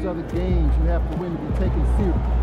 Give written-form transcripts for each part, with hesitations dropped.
these other games you have to win to be taken serious.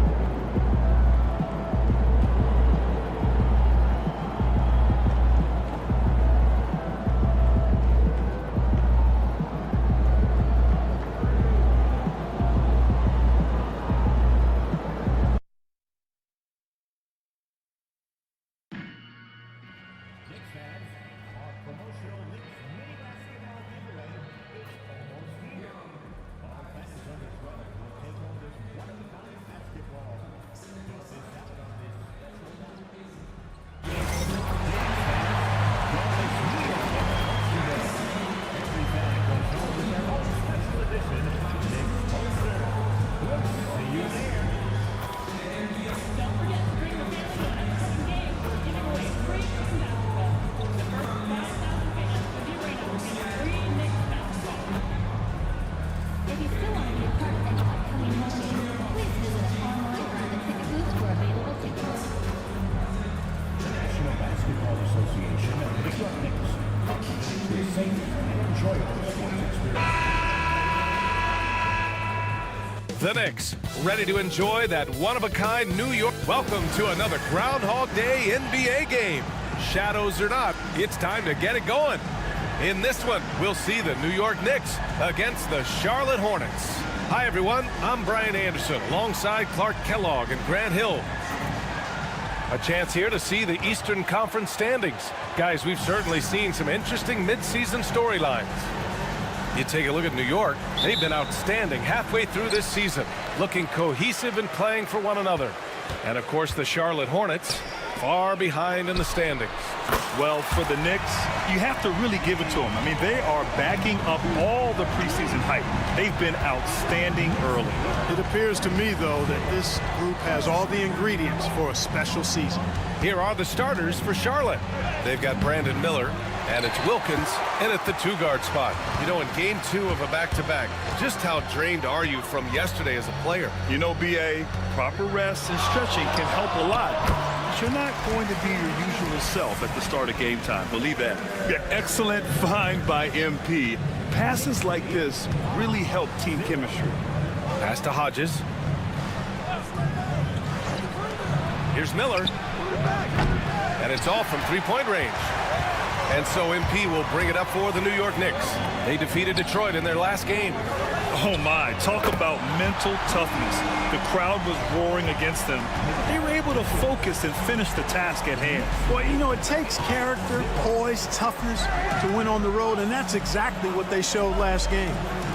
The Knicks, ready to enjoy that one-of-a-kind New York. Welcome to another Groundhog Day NBA game. Shadows or not, it's time to get it going. In this one, we'll see the New York Knicks against the Charlotte Hornets. Hi, everyone. I'm Brian Anderson, alongside Clark Kellogg and Grant Hill. A chance here to see the Eastern Conference standings. Guys, we've certainly seen some interesting midseason storylines. You take a look at New York, they've been outstanding halfway through this season, looking cohesive and playing for one another. And of course, the Charlotte Hornets, far behind in the standings. Well, for the Knicks, you have to really give it to them. I mean, they are backing up all the preseason hype. They've been outstanding early. It appears to me, though, that this group has all the ingredients for a special season. Here are the starters for Charlotte. They've got Brandon Miller, and it's Wilkins in at the two-guard spot. You know, in game 2 of a back-to-back, just how drained are you from yesterday as a player? You know, B.A., proper rest and stretching can help a lot. But you're not going to be your usual self at the start of game time. Believe that. Yeah, excellent find by MP. Passes like this really help team chemistry. Pass to Hodges. Here's Miller. And it's all from three-point range. And so MP will bring it up for the New York Knicks. They defeated Detroit in their last game. Oh my, talk about mental toughness. The crowd was roaring against them. They were able to focus and finish the task at hand. Well, you know, it takes character, poise, toughness to win on the road, and that's exactly what they showed last game.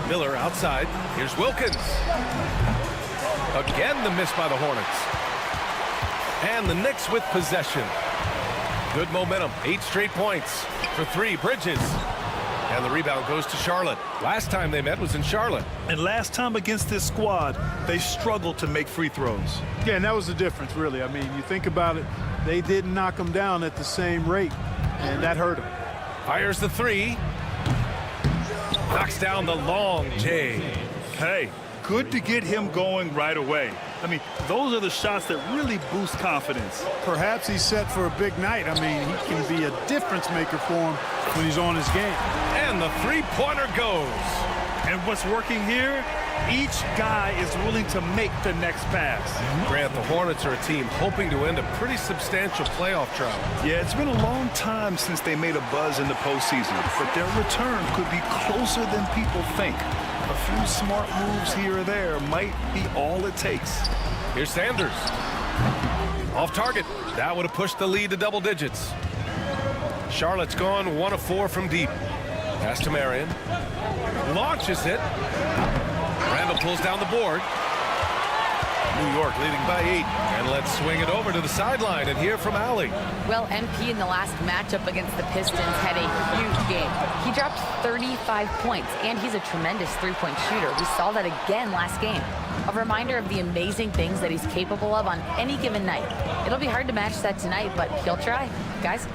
Miller outside. Here's Wilkins. Again, the miss by the Hornets. And the Knicks with possession. Good momentum, 8 straight points for 3. Bridges. And the rebound goes to Charlotte. Last time they met was in Charlotte. And last time against this squad, they struggled to make free throws. Yeah, and that was the difference, really. I mean, you think about it, they didn't knock them down at the same rate, and that hurt them. Fires the 3. Knocks down the long J. Hey, good to get him going right away. I mean, those are the shots that really boost confidence. Perhaps he's set for a big night. I mean, he can be a difference maker for him when he's on his game. And the three-pointer goes. And what's working here? Each guy is willing to make the next pass. Grant, the Hornets are a team hoping to end a pretty substantial playoff drought. Yeah, it's been a long time since they made a buzz in the postseason, but their return could be closer than people think. A few smart moves here or there might be all it takes. Here's Sanders. Off target. That would have pushed the lead to double digits. Charlotte's gone 1 of 4 from deep. Pass to Marion. Launches it. Randall pulls down the board. New York leading by 8. And let's swing it over to the sideline and hear from Allie. Well, MP in the last matchup against the Pistons had a huge game. He dropped 35 points, and he's a tremendous three-point shooter. We saw that again last game. A reminder of the amazing things that he's capable of on any given night. It'll be hard to match that tonight, but he'll try. Guys?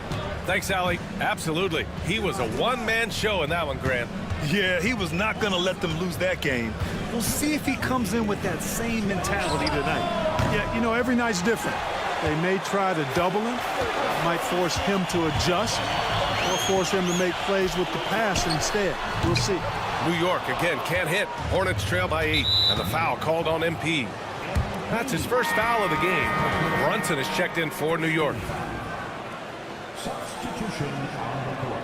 Thanks, Allie. Absolutely. He was a one-man show in that one, Grant. Yeah, he was not going to let them lose that game. We'll see if he comes in with that same mentality tonight. Yeah, you know, every night's different. They may try to double him, might force him to adjust, or force him to make plays with the pass instead. We'll see. New York again can't hit. Hornets trail by 8, and the foul called on MP. That's his first foul of the game. Brunson is checked in for New York. Substitution on the court.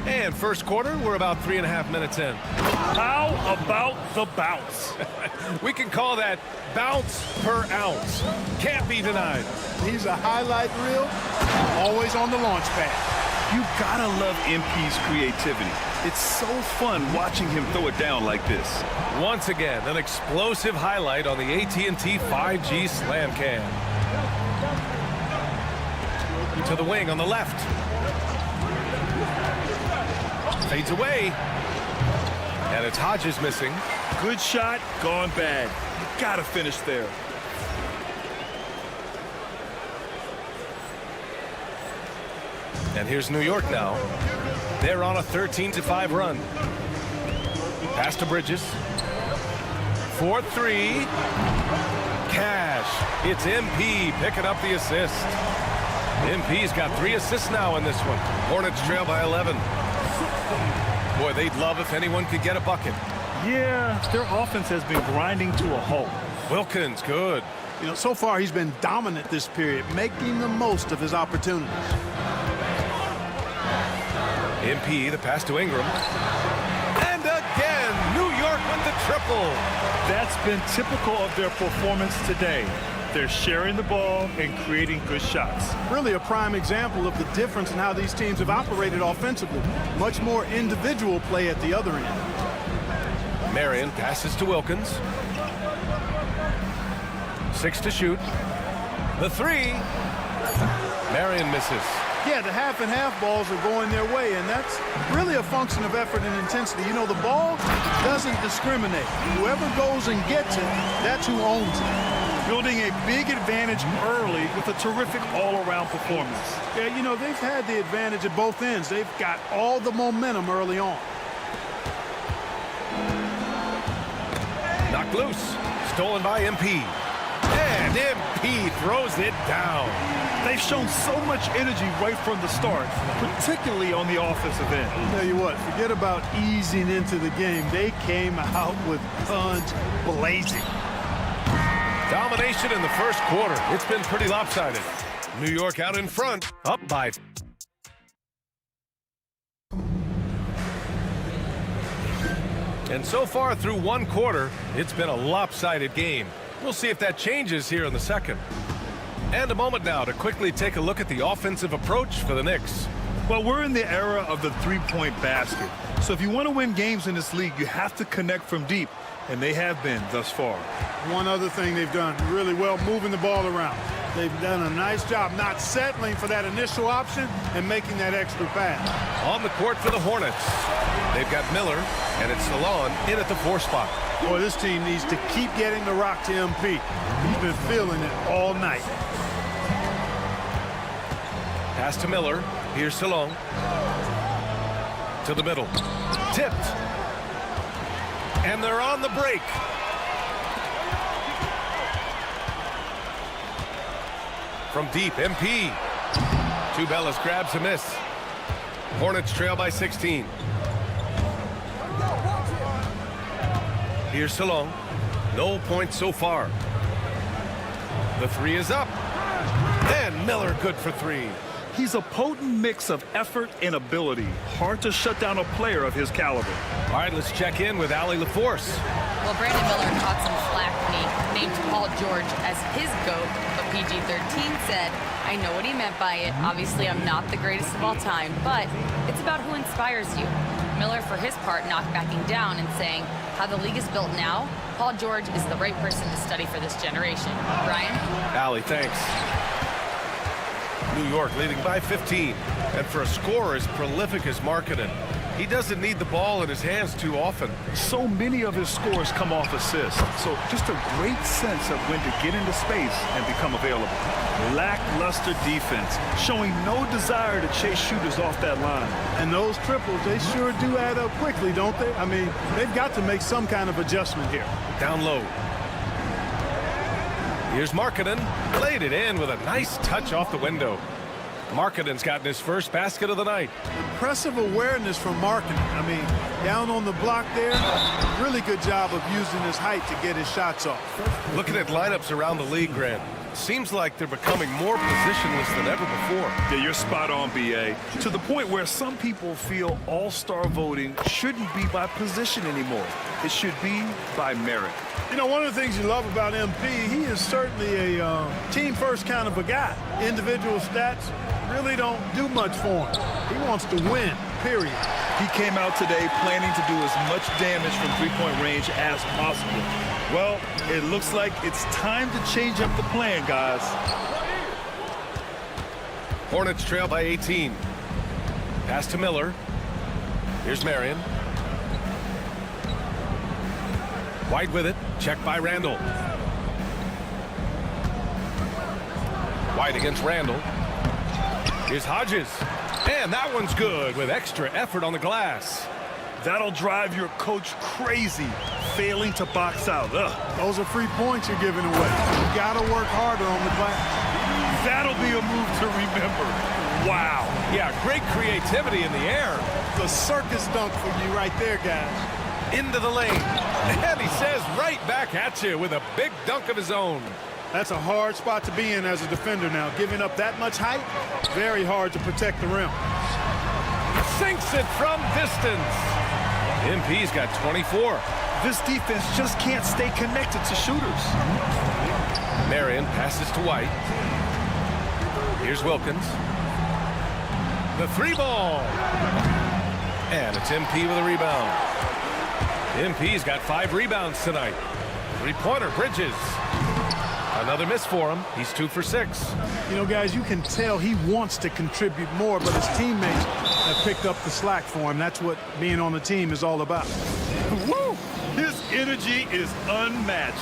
And first quarter, we're about 3.5 minutes in. How about the bounce? We can call that bounce per ounce. Can't be denied. He's a highlight reel, always on the launch pad. You gotta love MP's creativity. It's so fun watching him throw it down like this. Once again, an explosive highlight on the AT&T 5G Slam Cam. To the wing on the left. Fades away. And it's Hodges missing. Good shot, gone bad. You gotta finish there. And here's New York now. They're on a 13-5 run. Pass to Bridges. 4-3. Cash. It's MP picking up the assist. MP's got 3 assists now in this one. Hornets trail by 11. Boy, they'd love if anyone could get a bucket. Yeah, their offense has been grinding to a halt. Wilkins, good. You know, so far he's been dominant this period, making the most of his opportunities. MP, the pass to Ingram. And again, New York with the triple. That's been typical of their performance today. They're sharing the ball and creating good shots. Really a prime example of the difference in how these teams have operated offensively. Much more individual play at the other end. Marion passes to Wilkins. 6 to shoot. The 3. Marion misses. Yeah, the half and half balls are going their way, and that's really a function of effort and intensity. You know, the ball doesn't discriminate. Whoever goes and gets it, that's who owns it. Building a big advantage early with a terrific all-around performance. Yeah, you know, they've had the advantage at both ends. They've got all the momentum early on. Knocked loose. Stolen by MP. And MP throws it down. They've shown so much energy right from the start, particularly on the offensive end. I'll tell you what, forget about easing into the game. They came out with guns blazing. Domination in the first quarter. It's been pretty lopsided. New York out in front, up by. And so far through one quarter, it's been a lopsided game. We'll see if that changes here in the second. And a moment now to quickly take a look at the offensive approach for the Knicks. Well, we're in the era of the three-point basket. So if you want to win games in this league, you have to connect from deep, and they have been thus far. One other thing they've done really well, moving the ball around. They've done a nice job not settling for that initial option and making that extra pass. On the court for the Hornets, they've got Miller, and it's Salon in at the 4 spot. Boy, this team needs to keep getting the rock to MP. He's been feeling it all night. Pass to Miller. Here's Salon. To the middle. Tipped. And they're on the break. From deep, MP. Tubelis grabs a miss. Hornets trail by 16. Here's Salon. No points so far. The 3 is up. And Miller good for 3. He's a potent mix of effort and ability. Hard to shut down a player of his caliber. All right, let's check in with Allie LaForce. Well, Brandon Miller caught some flack when he named Paul George as his GOAT, but PG-13 said, I know what he meant by it. Obviously, I'm not the greatest of all time, but it's about who inspires you. Miller, for his part, not backing down and saying, how the league is built now, Paul George is the right person to study for this generation. Brian? Allie, thanks. New York leading by 15. And for a scorer as prolific as Markkanen, he doesn't need the ball in his hands too often. So many of his scores come off assists. So just a great sense of when to get into space and become available. Lackluster defense, showing no desire to chase shooters off that line. And those triples, they sure do add up quickly, don't they? I mean, they've got to make some kind of adjustment here. Down low. Here's Markkanen. Played it in with a nice touch off the window. Markkanen's gotten his first basket of the night. Impressive awareness from Markkanen. I mean, down on the block there, really good job of using his height to get his shots off. Looking at lineups around the league, Grant, seems like they're becoming more positionless than ever before. Yeah, you're spot on, B.A. To the point where some people feel all-star voting shouldn't be by position anymore. It should be by merit. You know, one of the things you love about MP, he is certainly a team-first kind of a guy. Individual stats really don't do much for him. He wants to win, period. He came out today planning to do as much damage from three-point range as possible. Well, it looks like it's time to change up the plan, guys. Hornets trail by 18. Pass to Miller. Here's Marion. White with it. Checked by Randall. White against Randall. Here's Hodges. And that one's good with extra effort on the glass. That'll drive your coach crazy, failing to box out. Ugh. Those are free points you're giving away. You got to work harder on the glass. That'll be a move to remember. Wow. Yeah, great creativity in the air. The circus dunk for you right there, guys. Into the lane. And he says right back at you with a big dunk of his own. That's a hard spot to be in as a defender now. Giving up that much height, very hard to protect the rim. Sinks it from distance. MP's got 24. This defense just can't stay connected to shooters. Marion passes to White. Here's Wilkins. The three ball. And it's MP with a rebound. MP's got 5 rebounds tonight. Three-pointer, Bridges. Another miss for him. He's 2 for 6. You know, guys, you can tell he wants to contribute more, but his teammates have picked up the slack for him. That's what being on the team is all about. Woo! His energy is unmatched.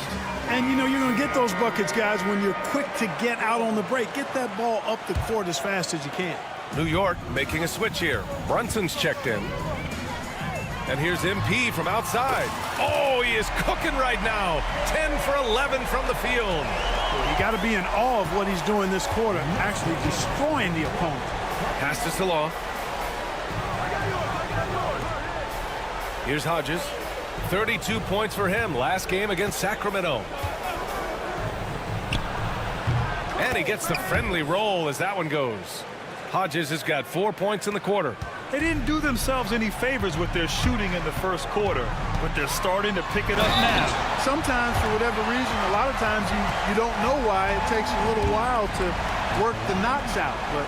And, you know, you're going to get those buckets, guys, when you're quick to get out on the break. Get that ball up the court as fast as you can. New York making a switch here. Brunson's checked in. And here's MP from outside. Oh, he is cooking right now. 10 for 11 from the field. You got to be in awe of what he's doing this quarter, actually destroying the opponent. Pass to Saloff. Here's Hodges. 32 points for him last game against Sacramento. And he gets the friendly roll as that one goes. Hodges has got 4 points in the quarter. They didn't do themselves any favors with their shooting in the first quarter, but they're starting to pick it up now. Sometimes, for whatever reason, a lot of times you don't know why. It takes a little while to work the knocks out, but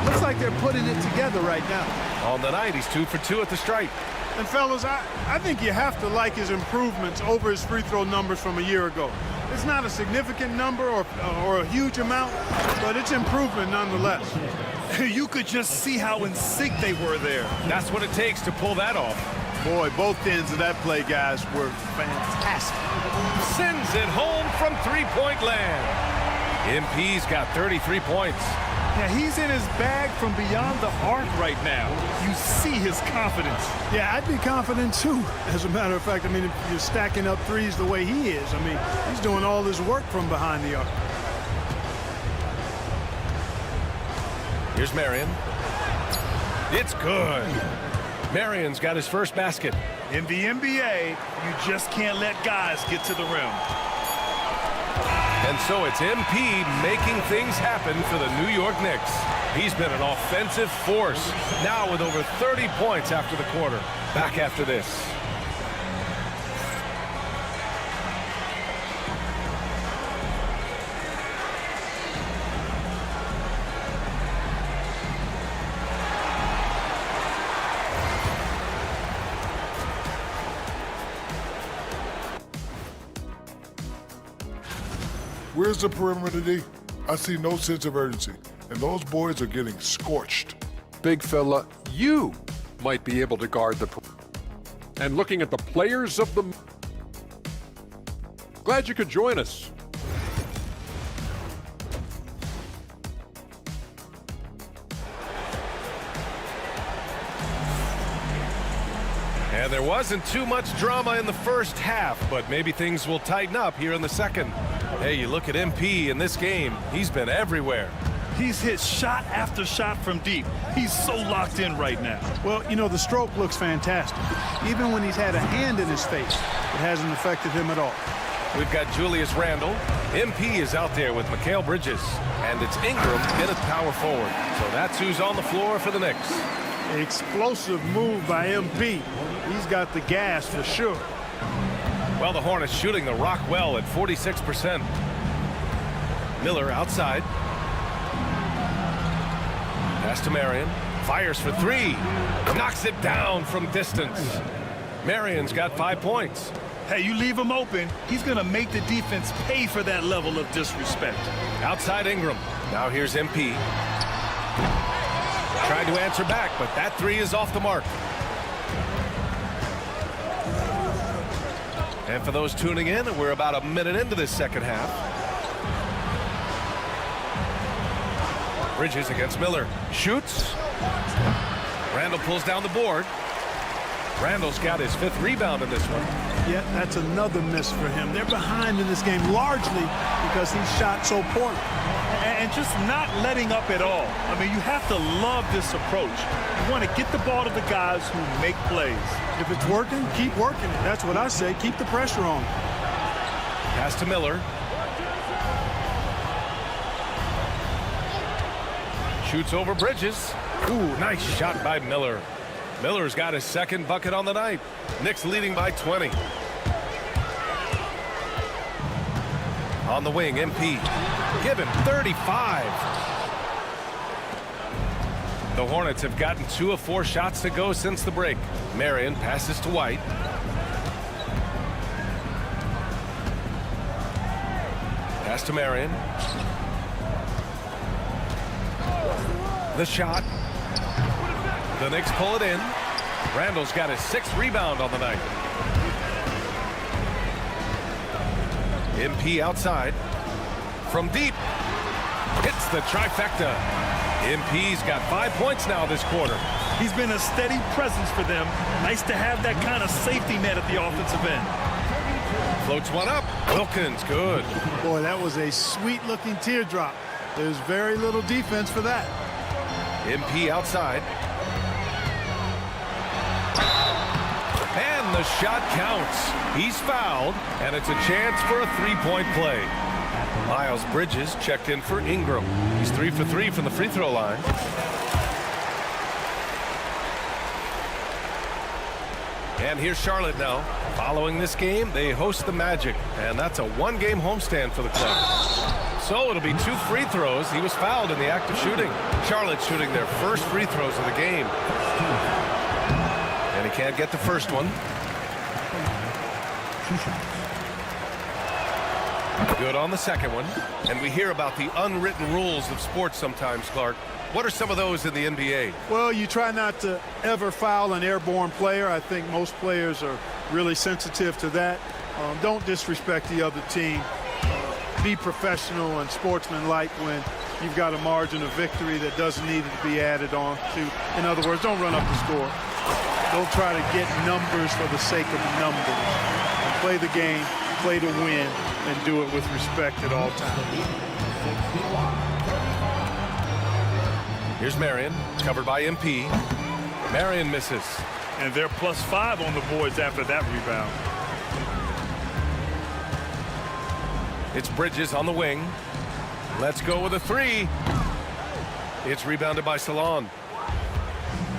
looks like they're putting it together right now. On the night, he's 2 for 2 at the stripe. And fellas, I think you have to like his improvements over his free throw numbers from a year ago. It's not a significant number or a huge amount, but it's improvement nonetheless. You could just see how in sync they were there. That's what it takes to pull that off. Boy, both ends of that play, guys, were fantastic. Sends it home from three-point land. MP's got 33 points. Yeah, he's in his bag from beyond the arc right now. You see his confidence. Yeah, I'd be confident too. As a matter of fact, I mean, if you're stacking up threes the way he is, I mean, he's doing all this work from behind the arc. Here's Marion. It's good. Marion's got his first basket. In the NBA, you just can't let guys get to the rim. And so it's MP making things happen for the New York Knicks. He's been an offensive force, now with over 30 points after the quarter. Back after this. Where's the perimeter D? I see no sense of urgency, and those boys are getting scorched. Big fella, you might be able to guard the perimeter. And looking at the players of the... Glad you could join us. And there wasn't too much drama in the first half, but maybe things will tighten up here in the second. Hey, you look at MP in this game, he's been everywhere. He's hit shot after shot from deep. He's so locked in right now. Well, you know, the stroke looks fantastic. Even when he's had a hand in his face, it hasn't affected him at all. We've got Julius Randle. MP is out there with Mikal Bridges. And it's Ingram in at power forward. So that's who's on the floor for the Knicks. Explosive move by MP. He's got the gas for sure. Well, the Hornets shooting the rock well at 46%. Miller outside. Pass to Marion. Fires for three. Knocks it down from distance. Marion's got 5 points. Hey, you leave him open, he's going to make the defense pay for that level of disrespect. Outside Ingram. Now here's MP. Tried to answer back, but that three is off the mark. And for those tuning in, we're about a minute into this second half. Bridges against Miller. Shoots. Randle pulls down the board. Randle's got his 5th rebound in this one. Yeah, that's another miss for him. They're behind in this game largely because he shot so poorly. And just not letting up at all. I mean, you have to love this approach. You want to get the ball to the guys who make plays. If it's working, keep working it. That's what I say. Keep the pressure on. Pass to Miller. Shoots over Bridges. Ooh, nice shot by Miller. Miller's got his 2nd bucket on the night. Knicks leading by 20. On the wing, MP. Give him 35. The Hornets have gotten 2 of 4 shots to go since the break. Marion passes to White. Pass to Marion. The shot. The Knicks pull it in. Randle's got his 6th rebound on the night. MP outside. From deep. Hits the trifecta. MP's got 5 points now this quarter. He's been a steady presence for them. Nice to have that kind of safety net at the offensive end. Floats one up. Wilkins, good. Boy, that was a sweet-looking teardrop. There's very little defense for that. MP outside. And the shot counts. He's fouled, and it's a chance for a 3-point play. Miles Bridges checked in for Ingram. He's 3 for 3 from the free throw line. And here's Charlotte now. Following this game, they host the Magic, and that's a 1-game homestand for the club. So it'll be 2 free throws. He was fouled in the act of shooting. Charlotte shooting their first free throws of the game. And he can't get the first one. Good on the second one. And we hear about the unwritten rules of sports sometimes, Clark. What are some of those in the NBA? Well, you try not to ever foul an airborne player. I think most players are really sensitive to that. Don't disrespect the other team. Be professional and sportsmanlike when you've got a margin of victory that doesn't need to be added on to. In other words, don't run up the score. Don't try to get numbers for the sake of numbers. Play the game, play to win, and do it with respect at all times. Here's Marion, covered by MP. Marion misses. And they're +5 on the boards after that rebound. It's Bridges on the wing. Let's go with a 3. It's rebounded by Salon.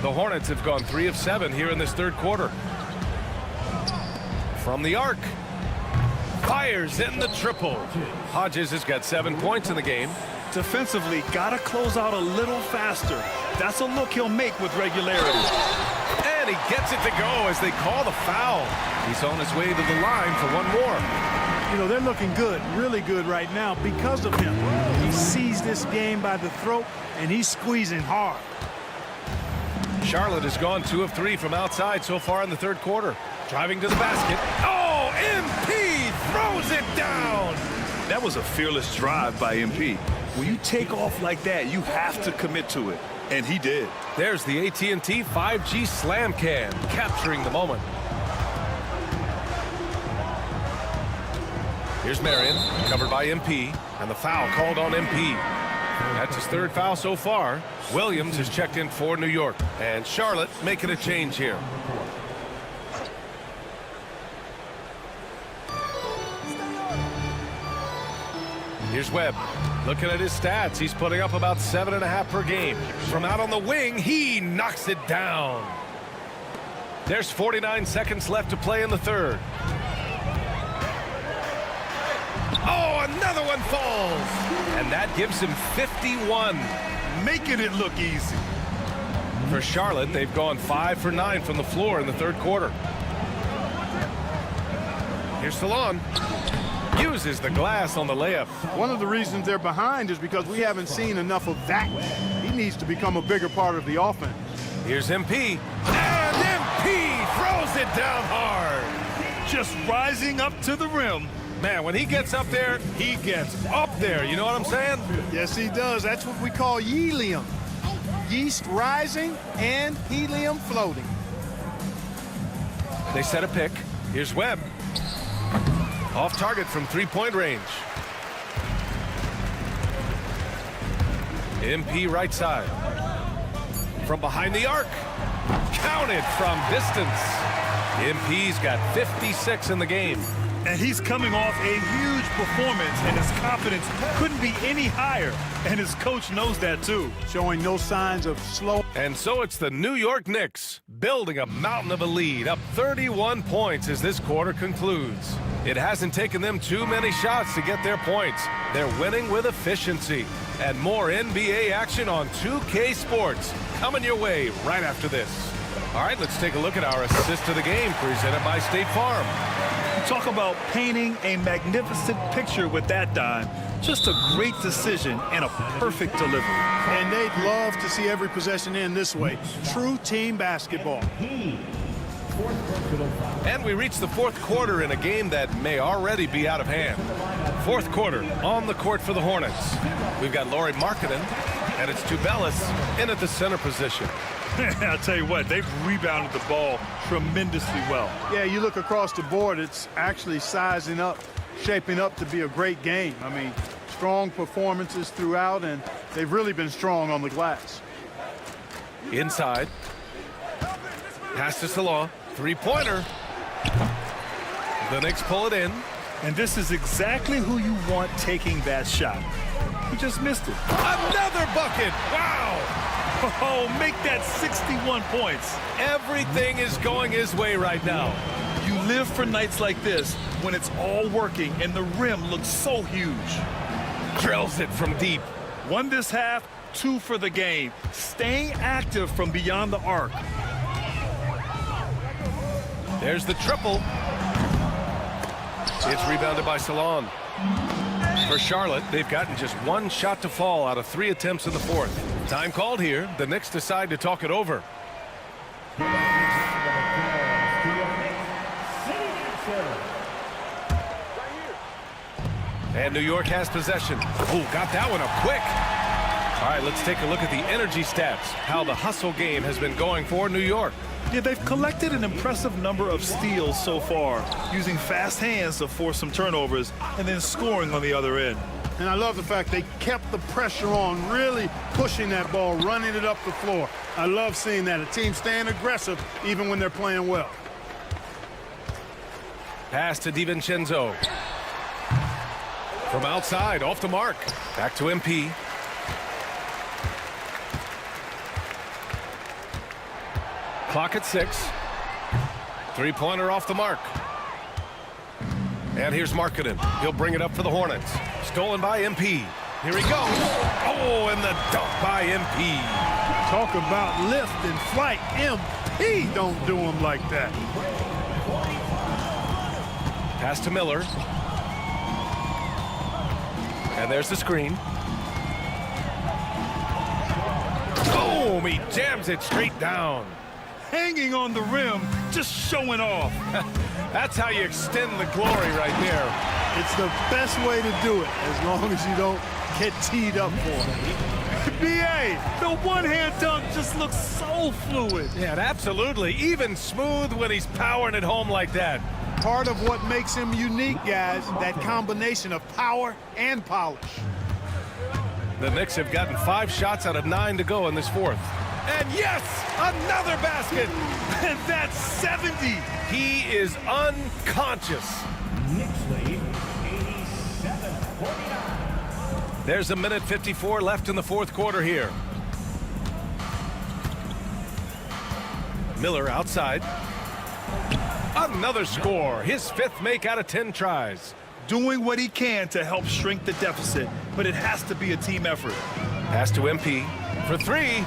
The Hornets have gone 3 of 7 here in this third quarter. From the arc. Fires in the triple. Hodges has got 7 points in the game. Defensively, gotta close out a little faster. That's a look he'll make with regularity. And he gets it to go as they call the foul. He's on his way to the line for one more. You know, they're looking good, really good right now because of him. He sees this game by the throat, and he's squeezing hard. Charlotte has gone 2 of 3 from outside so far in the third quarter. Driving to the basket. Oh, MP throws it down. That was a fearless drive by MP. When you take off like that, you have to commit to it. And he did. There's the AT&T 5G Slam Can, capturing the moment. Here's Marion, covered by MP, and the foul called on MP. That's his third foul so far. Williams has checked in for New York. And Charlotte making a change here. Here's Webb. Looking at his stats, he's putting up about 7.5 per game. From out on the wing, he knocks it down. There's 49 seconds left to play in the third. Oh, another one falls. And that gives him 51. Making it look easy. For Charlotte, they've gone 5 for 9 from the floor in the third quarter. Here's Salon. Uses the glass on the layup. One of the reasons they're behind is because we haven't seen enough of that. He needs to become a bigger part of the offense. Here's MP. And MP throws it down hard. Just rising up to the rim. Man, when he gets up there, he gets up there. You know what I'm saying? Yes, he does. That's what we call helium. Yeast rising and helium floating. They set a pick. Here's Webb. Off target from three-point range. MP right side. From behind the arc. Counted from distance. MP's got 56 in the game. And he's coming off a huge performance, and his confidence couldn't be any higher. And his coach knows that, too. Showing no signs of slow. And so it's the New York Knicks building a mountain of a lead, up 31 points as this quarter concludes. It hasn't taken them too many shots to get their points. They're winning with efficiency. And more NBA action on 2K Sports coming your way right after this. All right, let's take a look at our assist to the game presented by State Farm. Talk about painting a magnificent picture with that dime. Just a great decision and a perfect delivery. And they'd love to see every possession end this way. True team basketball. And we reach the fourth quarter in a game that may already be out of hand. Fourth quarter on the court for the Hornets. We've got Lauri Markkanen, and it's Tubelis in at the center position. I'll tell you what, they've rebounded the ball tremendously well. Yeah, you look across the board, it's actually sizing up, shaping up to be a great game. I mean, strong performances throughout, and they've really been strong on the glass. Inside. Pass to Salon. Three-pointer. The Knicks pull it in. And this is exactly who you want taking that shot. He just missed it. Another bucket. Wow. Oh, make that 61 points. Everything is going his way right now. You live for nights like this when it's all working and the rim looks so huge. Drills it from deep. 1 this half, 2 for the game. Staying active from beyond the arc. There's the triple. It's rebounded by Salon. For Charlotte, they've gotten just 1 shot to fall out of 3 attempts in the fourth. Time called here. The Knicks decide to talk it over. And New York has possession. Oh, got that one up quick. All right, let's take a look at the energy stats. How the hustle game has been going for New York. Yeah, they've collected an impressive number of steals so far, using fast hands to force some turnovers and then scoring on the other end. And I love the fact they kept the pressure on, really pushing that ball, running it up the floor. I love seeing that. A team staying aggressive even when they're playing well. Pass to DiVincenzo. From outside, off the mark. Back to MP. Clock at 6. Three-pointer off the mark. And here's Markkanen. He'll bring it up for the Hornets. Stolen by MP. Here he goes. Oh, and the dunk by MP. Talk about lift and flight. MP don't do him like that. Pass to Miller. And there's the screen. Boom! He jams it straight down. Hanging on the rim, just showing off. That's how you extend the glory right there. It's the best way to do it, as long as you don't get teed up for it. B.A., the one-hand dunk just looks so fluid. Yeah, absolutely. Even smooth when he's powering it home like that. Part of what makes him unique, guys, that combination of power and polish. The Knicks have gotten 5 shots out of 9 to go in this fourth. And yes, another basket. And that's 70. He is unconscious. Knicks lead 87-49. There's a minute 54 left in the fourth quarter here. Miller outside. Another score. His 5th make out of 10 tries. Doing what he can to help shrink the deficit, but it has to be a team effort. Pass to MP for 3.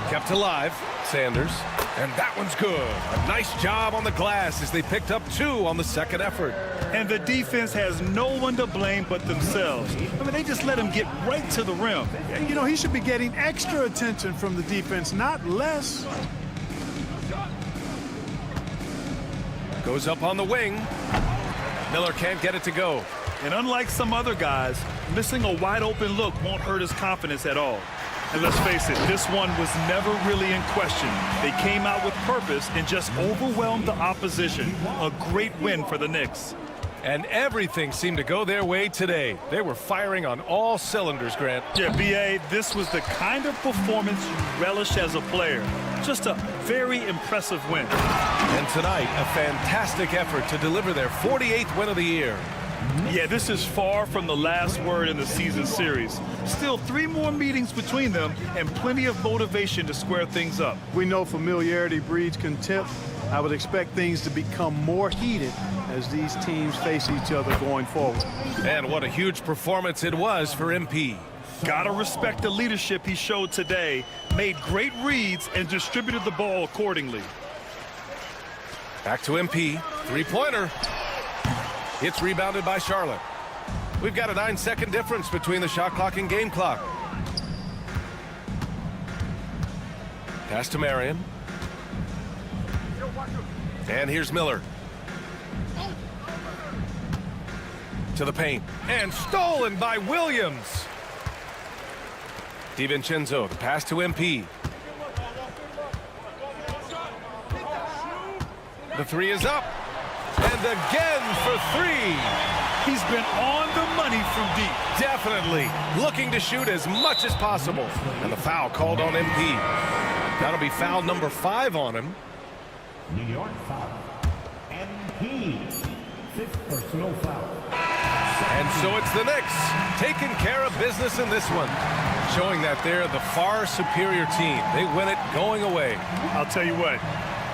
Kept alive. Sanders. And that one's good. A nice job on the glass as they picked up 2 on the second effort. And the defense has no one to blame but themselves. I mean, they just let him get right to the rim. You know, he should be getting extra attention from the defense, not less. Goes up on the wing. Miller can't get it to go. And unlike some other guys, missing a wide open look won't hurt his confidence at all. And let's face it, this one was never really in question. They came out with purpose and just overwhelmed the opposition. A great win for the Knicks. And everything seemed to go their way today. They were firing on all cylinders, Grant. Yeah, B.A., this was the kind of performance you relish as a player. Just a very impressive win. And tonight, a fantastic effort to deliver their 48th win of the year. Yeah, this is far from the last word in the season series. Still 3 more meetings between them and plenty of motivation to square things up. We know familiarity breeds contempt. I would expect things to become more heated as these teams face each other going forward. And what a huge performance it was for MP. Gotta respect the leadership he showed today, made great reads, and distributed the ball accordingly. Back to MP. 3-pointer. It's rebounded by Charlotte. We've got a 9-second difference between the shot clock and game clock. Pass to Marion. And here's Miller. To the paint. And stolen by Williams. DiVincenzo, the pass to MP. The 3 is up. And again for 3. He's been on the money from deep. Definitely looking to shoot as much as possible. And the foul called on MP. That'll be foul number 5 on him. New York foul. MP. 5th personal foul. And so it's the Knicks taking care of business in this one, showing that they're the far superior team. They win it going away. I'll tell you what,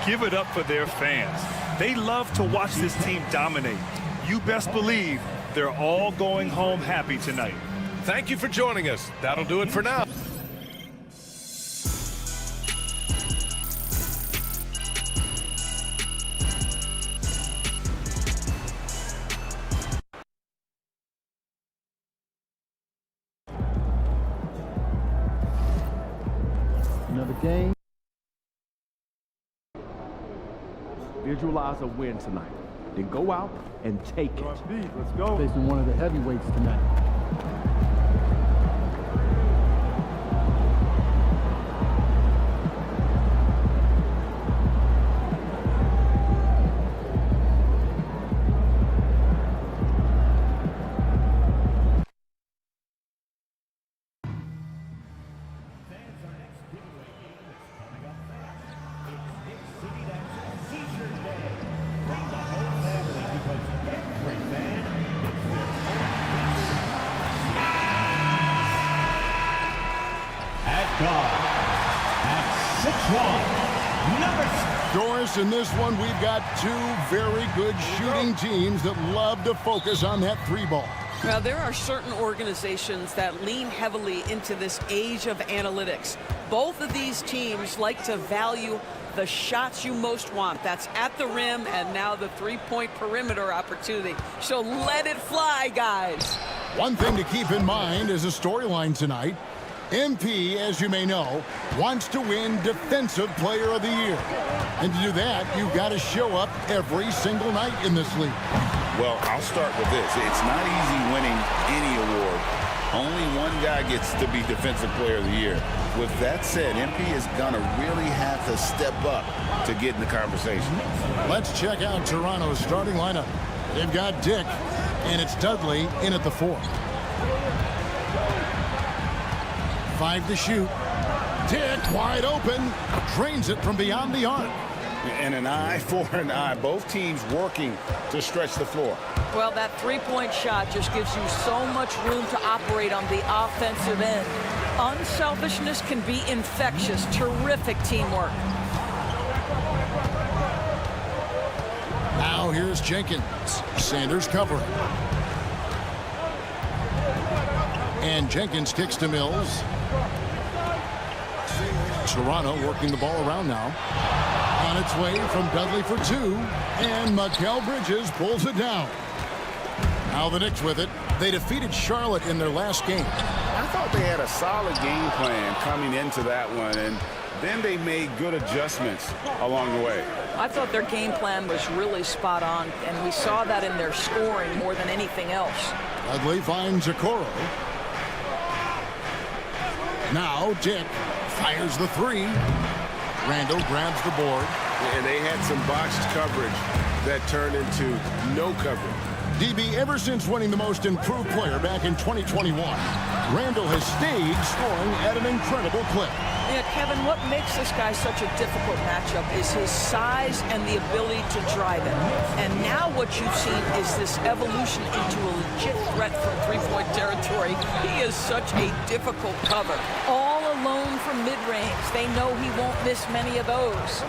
give it up for their fans. They love to watch this team dominate. You best believe they're all going home happy tonight. Thank you for joining us. That'll do it for now. Another game. Visualize a win tonight. Then go out and take it. Let's go. Facing one of the heavyweights tonight. Doris, in this one, we've got 2 very good shooting teams that love to focus on that 3 ball. Well, there are certain organizations that lean heavily into this age of analytics. Both of these teams like to value the shots you most want. That's at the rim and now the 3-point perimeter opportunity. So let it fly, guys. One thing to keep in mind is a storyline tonight. MP, as you may know, wants to win Defensive Player of the Year. And to do that, you've got to show up every single night in this league. Well, I'll start with this. It's not easy winning any award. Only one guy gets to be Defensive Player of the Year. With that said, MP is going to really have to step up to get in the conversation. Let's check out Toronto's starting lineup. They've got Dick, and it's Dudley in at the 4. 5 to shoot. Dick wide open. Drains it from beyond the arc. And an eye for an eye. Both teams working to stretch the floor. Well, that three-point shot just gives you so much room to operate on the offensive end. Unselfishness can be infectious. Terrific teamwork. Now here's Jenkins. Sanders covering. And Jenkins kicks to Mills. Toronto working the ball around now. On its way from Dudley for 2. And Mikal Bridges pulls it down. Now the Knicks with it. They defeated Charlotte in their last game. I thought they had a solid game plan coming into that one, and then they made good adjustments along the way. I thought their game plan was really spot on, and we saw that in their scoring more than anything else. Dudley finds Okoro. Now Dick fires the 3. Randall grabs the board. And they had some botched coverage that turned into no coverage. DB, ever since winning the most improved player back in 2021, Randall has stayed scoring at an incredible clip. Yeah, Kevin, what makes this guy such a difficult matchup is his size and the ability to drive it. And now what you've seen is this evolution into a legit threat from three-point territory. He is such a difficult cover. All alone from mid-range. They know he won't miss many of those.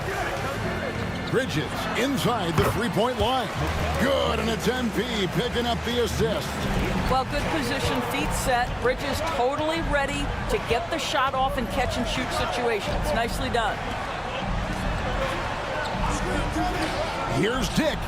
Bridges inside the three-point line. Good, and it's MP picking up the assist. Well, good position, feet set. Bridges totally ready to get the shot off in catch-and-shoot situations. Nicely done. Here's Dick.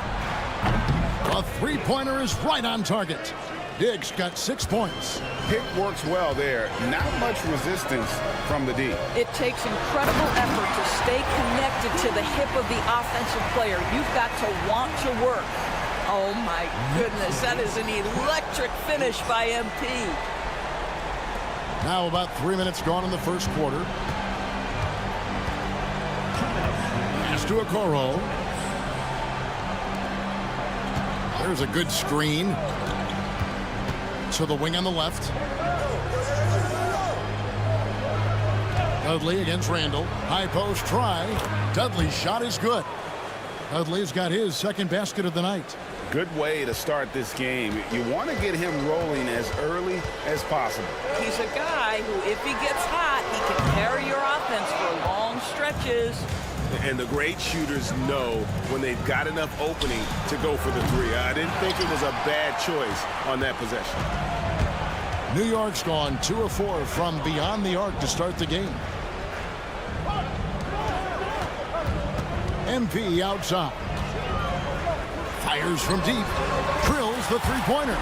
A three-pointer is right on target. Dick's got 6 points. Pick works well there. Not much resistance from the D. It takes incredible effort to stay connected to the hip of the offensive player. You've got to want to work. Oh, my goodness. That is an electric finish by MP. Now about 3 minutes gone in the first quarter. Pass to Okoro. There's a good screen. To the wing on the left. Dudley against Randall. High post try. Dudley's shot is good. Dudley's got his second basket of the night. Good way to start this game. You want to get him rolling as early as possible. He's a guy who, if he gets hot, he can carry your offense for long stretches. And the great shooters know when they've got enough opening to go for the 3. I didn't think it was a bad choice on that possession. New York's gone 2 of 4 from beyond the arc to start the game. MP outside. Fires from deep. Drills the three-pointer.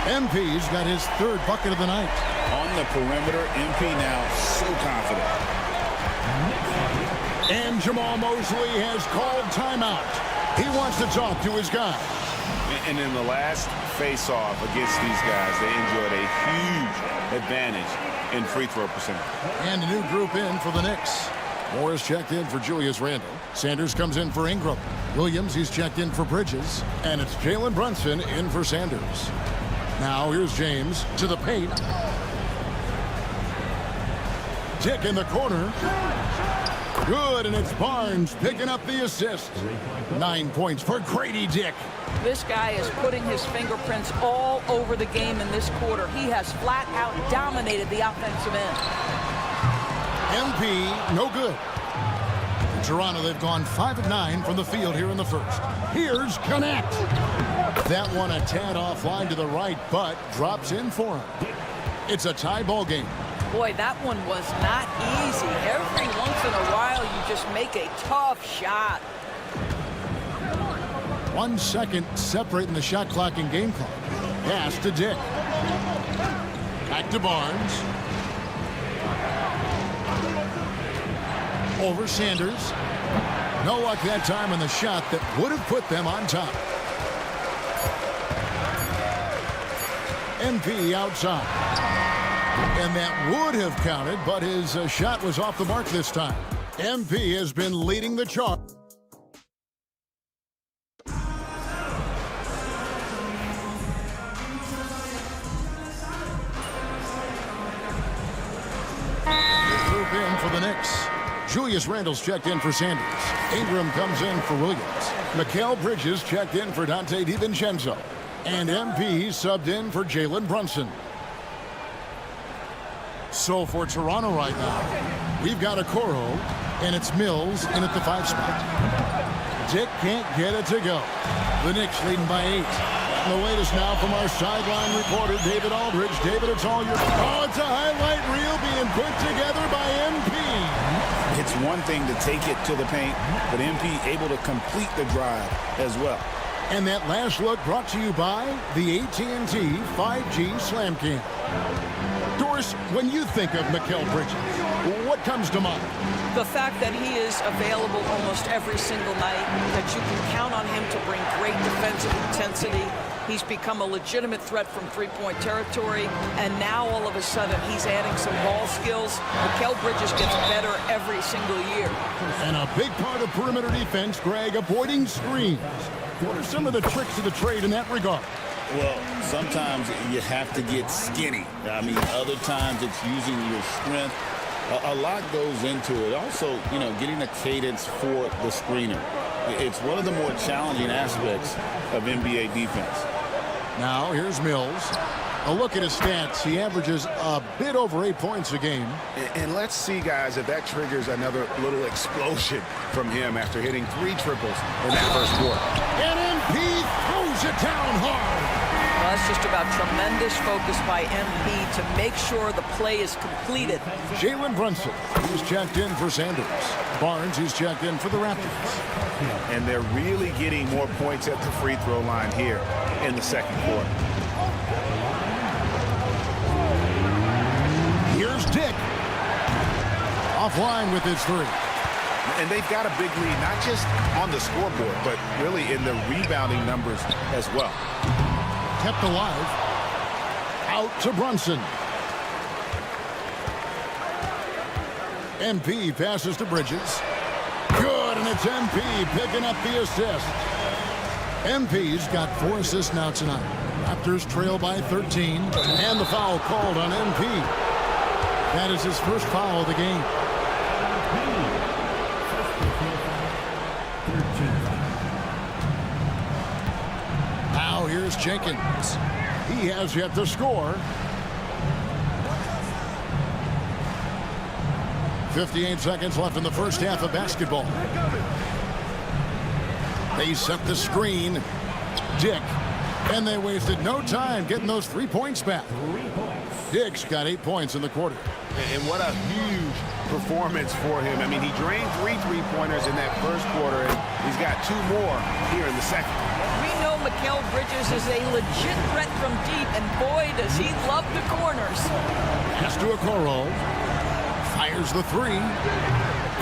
MP's got his 3rd bucket of the night. On the perimeter, MP now so confident. And Jamal Mosley has called timeout. He wants to talk to his guy. And in the last face-off against these guys, they enjoyed a huge advantage in free throw percentage. And a new group in for the Knicks. Morris checked in for Julius Randle. Sanders comes in for Ingram. Williams, he's checked in for Bridges. And it's Jalen Brunson in for Sanders. Now here's James to the paint. Dick in the corner. Good, and it's Barnes picking up the assist. 9 points for Grady Dick. This guy is putting his fingerprints all over the game in this quarter. He has flat out dominated the offensive end. MP, no good. In Toronto, they've gone 5 of 9 from the field here in the first. Here's Connect. That one a tad offline to the right, but drops in for him. It's a tie ball game. Boy, that one was not easy. Every once in a while, you just make a tough shot. 1 second separating the shot clock and game clock. Pass to Dick. Back to Barnes. Over Sanders. No luck that time on the shot that would have put them on top. MP outside. And that would have counted, but his shot was off the mark this time. MP has been leading the charge. Julius Randle's checked in for Sanders. Ingram comes in for Williams. Mikal Bridges checked in for Dante DiVincenzo. And MP subbed in for Jalen Brunson. So for Toronto right now, we've got Okoro, and it's Mills in at the 5 spot. Dick can't get it to go. The Knicks leading by 8. And the latest now from our sideline reporter, David Aldridge. David, it's all your... Oh, it's a highlight reel being put together by MP. It's one thing to take it to the paint, but MP able to complete the drive as well. And that last look brought to you by the AT&T 5G Slam Cam. Doris, when you think of Mikal Bridges, what comes to mind? The fact that he is available almost every single night, that you can count on him to bring great defensive intensity. He's become a legitimate threat from three-point territory, and now all of a sudden he's adding some ball skills. Mikal Bridges gets better every single year. And a big part of perimeter defense, Greg, avoiding screens. What are some of the tricks of the trade in that regard? Well, sometimes you have to get skinny. I mean, other times it's using your strength. A lot goes into it. Also, you know, getting a cadence for the screener. It's one of the more challenging aspects of NBA defense. Now, here's Mills. A look at his stats. He averages a bit over 8 points a game. And let's see, guys, if that triggers another little explosion from him after hitting 3 triples in that first quarter. And MP throws it down hard. Well, that's just about tremendous focus by MP to make sure the play is completed. Jalen Brunson, he's checked in for Sanders. Barnes, he's checked in for the Raptors. And they're really getting more points at the free throw line here in the second quarter. Here's Dick. Offline with his 3. And they've got a big lead, not just on the scoreboard, but really in the rebounding numbers as well. Kept alive. Out to Brunson. MP passes to Bridges. Good, and it's MP picking up the assist. MP's got 4 assists now tonight. Raptors trail by 13, and the foul called on MP. That is his first foul of the game. Now here's Jenkins. He has yet to score. 58 seconds left in the first half of basketball. They set the screen. Dick. And they wasted no time getting those 3 points back. Dick's got 8 points in the quarter. And what a huge performance for him. I mean, he drained 3 3-pointers in that first quarter, and he's got 2 more here in the second. We know Mikal Bridges is a legit threat from deep, and boy, does he love the corners. Pass to Okoro. Fires the 3.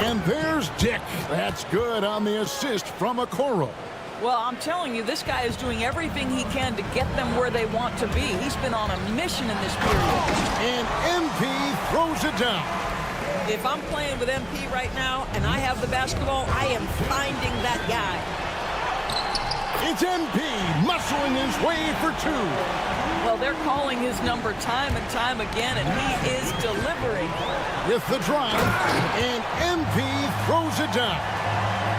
And there's Dick. That's good on the assist from Okoro. Well, I'm telling you, this guy is doing everything he can to get them where they want to be. He's been on a mission in this period. And MP throws it down. If I'm playing with MP right now and I have the basketball, I am finding that guy. It's MP muscling his way for 2. Well, they're calling his number time and time again, and he is delivering. With the drive, and MP throws it down.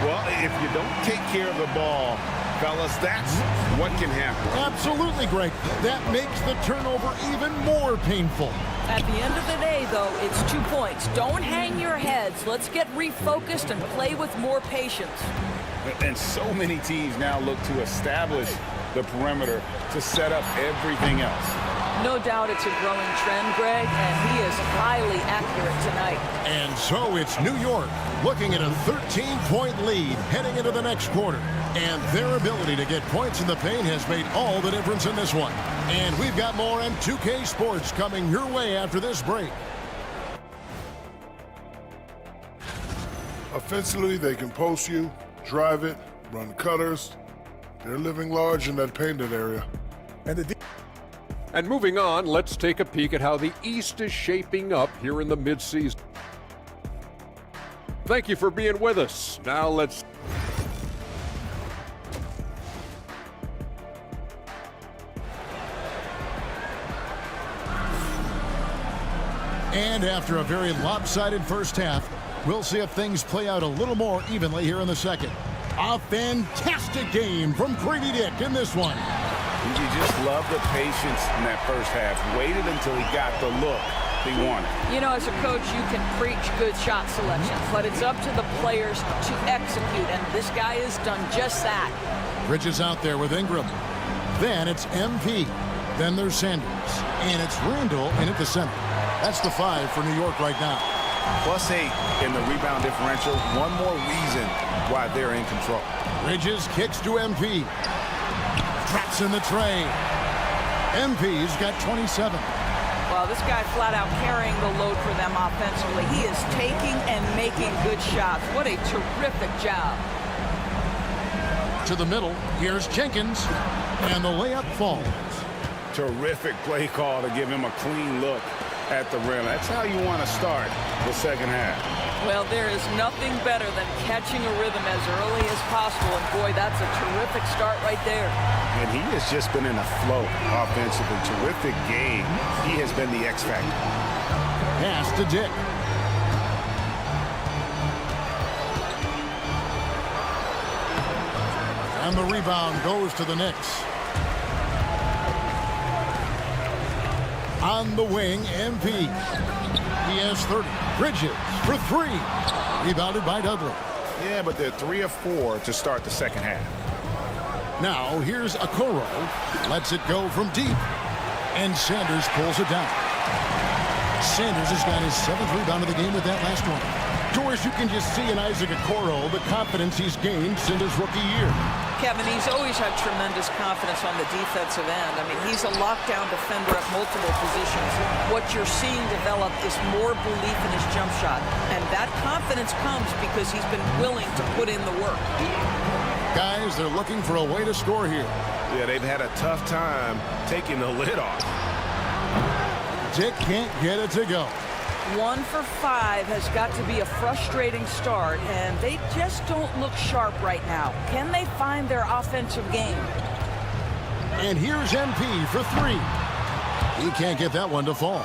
Well, if you don't take care of the ball, fellas, that's what can happen. Absolutely, Greg. That makes the turnover even more painful. At the end of the day, though, it's 2 points. Don't hang your heads. Let's get refocused and play with more patience. And so many teams now look to establish the perimeter to set up everything else. No doubt it's a growing trend, Greg, and he is highly accurate tonight. And so it's New York looking at a 13-point lead heading into the next quarter. And their ability to get points in the paint has made all the difference in this one. And we've got more M2K Sports coming your way after this break. Offensively, they can post you, drive it, run cutters. They're living large in that painted area. And moving on, let's take a peek at how the East is shaping up here in the midseason. Thank you for being with us. Now let's... And after a very lopsided first half, We'll see if things play out a little more evenly here in the second. A fantastic game from Grady Dick in this one. You just love the patience in that first half. Waited until he got the look he wanted. You know, as a coach, you can preach good shot selection, but it's up to the players to execute, and this guy has done just that. Bridges out there with Ingram. Then it's MP. Then there's Sanders. And it's Randall in at the center. That's the 5 for New York right now. +8 in the rebound differential. One more reason why they're in control. Bridges kicks to MP. Traps in the tray. MP's got 27. Well, this guy flat out carrying the load for them offensively. He is taking and making good shots. What a terrific job. To the middle. Here's Jenkins. And the layup falls. Terrific play call to give him a clean look at the rim. That's how you want to start the second half. Well, there is nothing better than catching a rhythm as early as possible. And boy, that's a terrific start right there. And he has just been in a flow offensively. Terrific game. He has been the X factor. Pass to Dick. And the rebound goes to the Knicks. On the wing, MP. He has 30. Bridges for 3. Rebounded by Dudley. Yeah, but they're 3 of 4 to start the second half. Now here's Okoro. Lets it go from deep. And Sanders pulls it down. Sanders has got his 7th rebound of the game with that last one. Doris, you can just see in Isaac Okoro the confidence he's gained since his rookie year. Kevin, he's always had tremendous confidence on the defensive end. I mean, he's a lockdown defender at multiple positions. What you're seeing develop is more belief in his jump shot. And that confidence comes because he's been willing to put in the work. Guys, they're looking for a way to score here. Yeah, they've had a tough time taking the lid off. Dick can't get it to go. 1 for 5 has got to be a frustrating start, and they just don't look sharp right now. Can they find their offensive game? And here's MP for 3. He can't get that one to fall.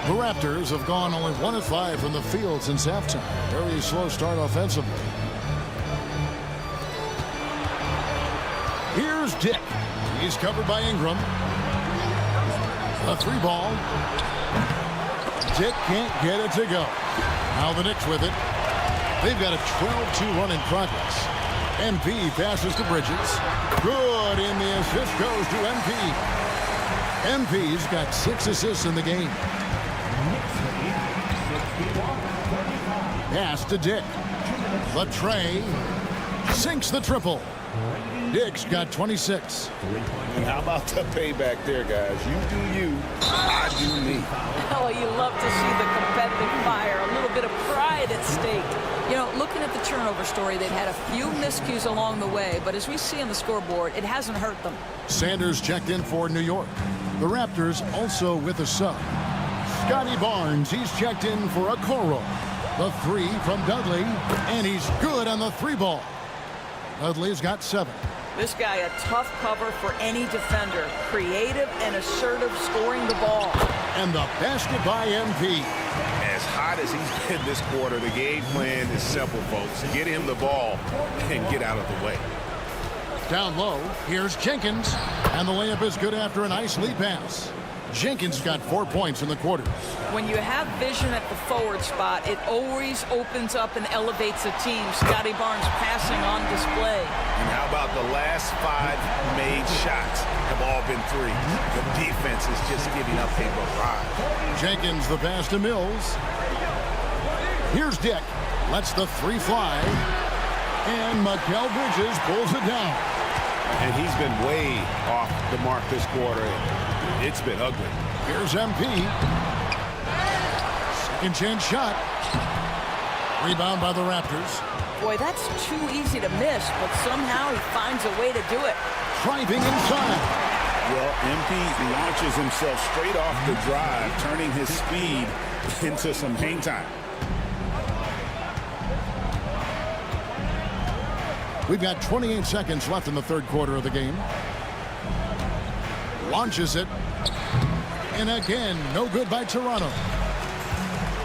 The Raptors have gone only 1 of 5 from the field since halftime. Very slow start offensively. Here's Dick. He's covered by Ingram. A 3 ball. Dick can't get it to go. Now the Knicks with it. They've got a 12-2 run in progress. MP passes to Bridges. Good, and the assist goes to MP. MP's got 6 assists in the game. Pass to Dick. The tray sinks the triple. Dick's got 26. And how about the payback there, guys? You do you, I do me. Oh, you love to see the competitive fire, a little bit of pride at stake. You know, looking at the turnover story, they've had a few miscues along the way, but as we see on the scoreboard, it hasn't hurt them. Sanders checked in for New York. The Raptors also with a sub. Scotty Barnes, he's checked in for Okoro. The 3 from Dudley, and he's good on the 3 ball. Dudley's got 7. This guy, a tough cover for any defender. Creative and assertive scoring the ball. And the basket by MP. As hot as he's been this quarter, the game plan is simple, folks. Get him the ball and get out of the way. Down low, here's Jenkins. And the layup is good after a nice lead pass. Jenkins got 4 points in the quarter. When you have vision at the forward spot, it always opens up and elevates a team. Scotty Barnes passing on display. And how about the last 5 made shots have all been 3. The defense is just giving up a barrage. Jenkins the pass to Mills. Here's Dick. Lets the 3 fly. And Mikal Bridges pulls it down. And he's been way off the mark this quarter. It's been ugly. Here's MP. Second chance shot. Rebound by the Raptors. Boy, that's too easy to miss, but somehow he finds a way to do it. Driving inside. Well, MP launches himself straight off the drive, turning his speed into some hang time. We've got 28 seconds left in the third quarter of the game. Launches it. And again, no good by Toronto.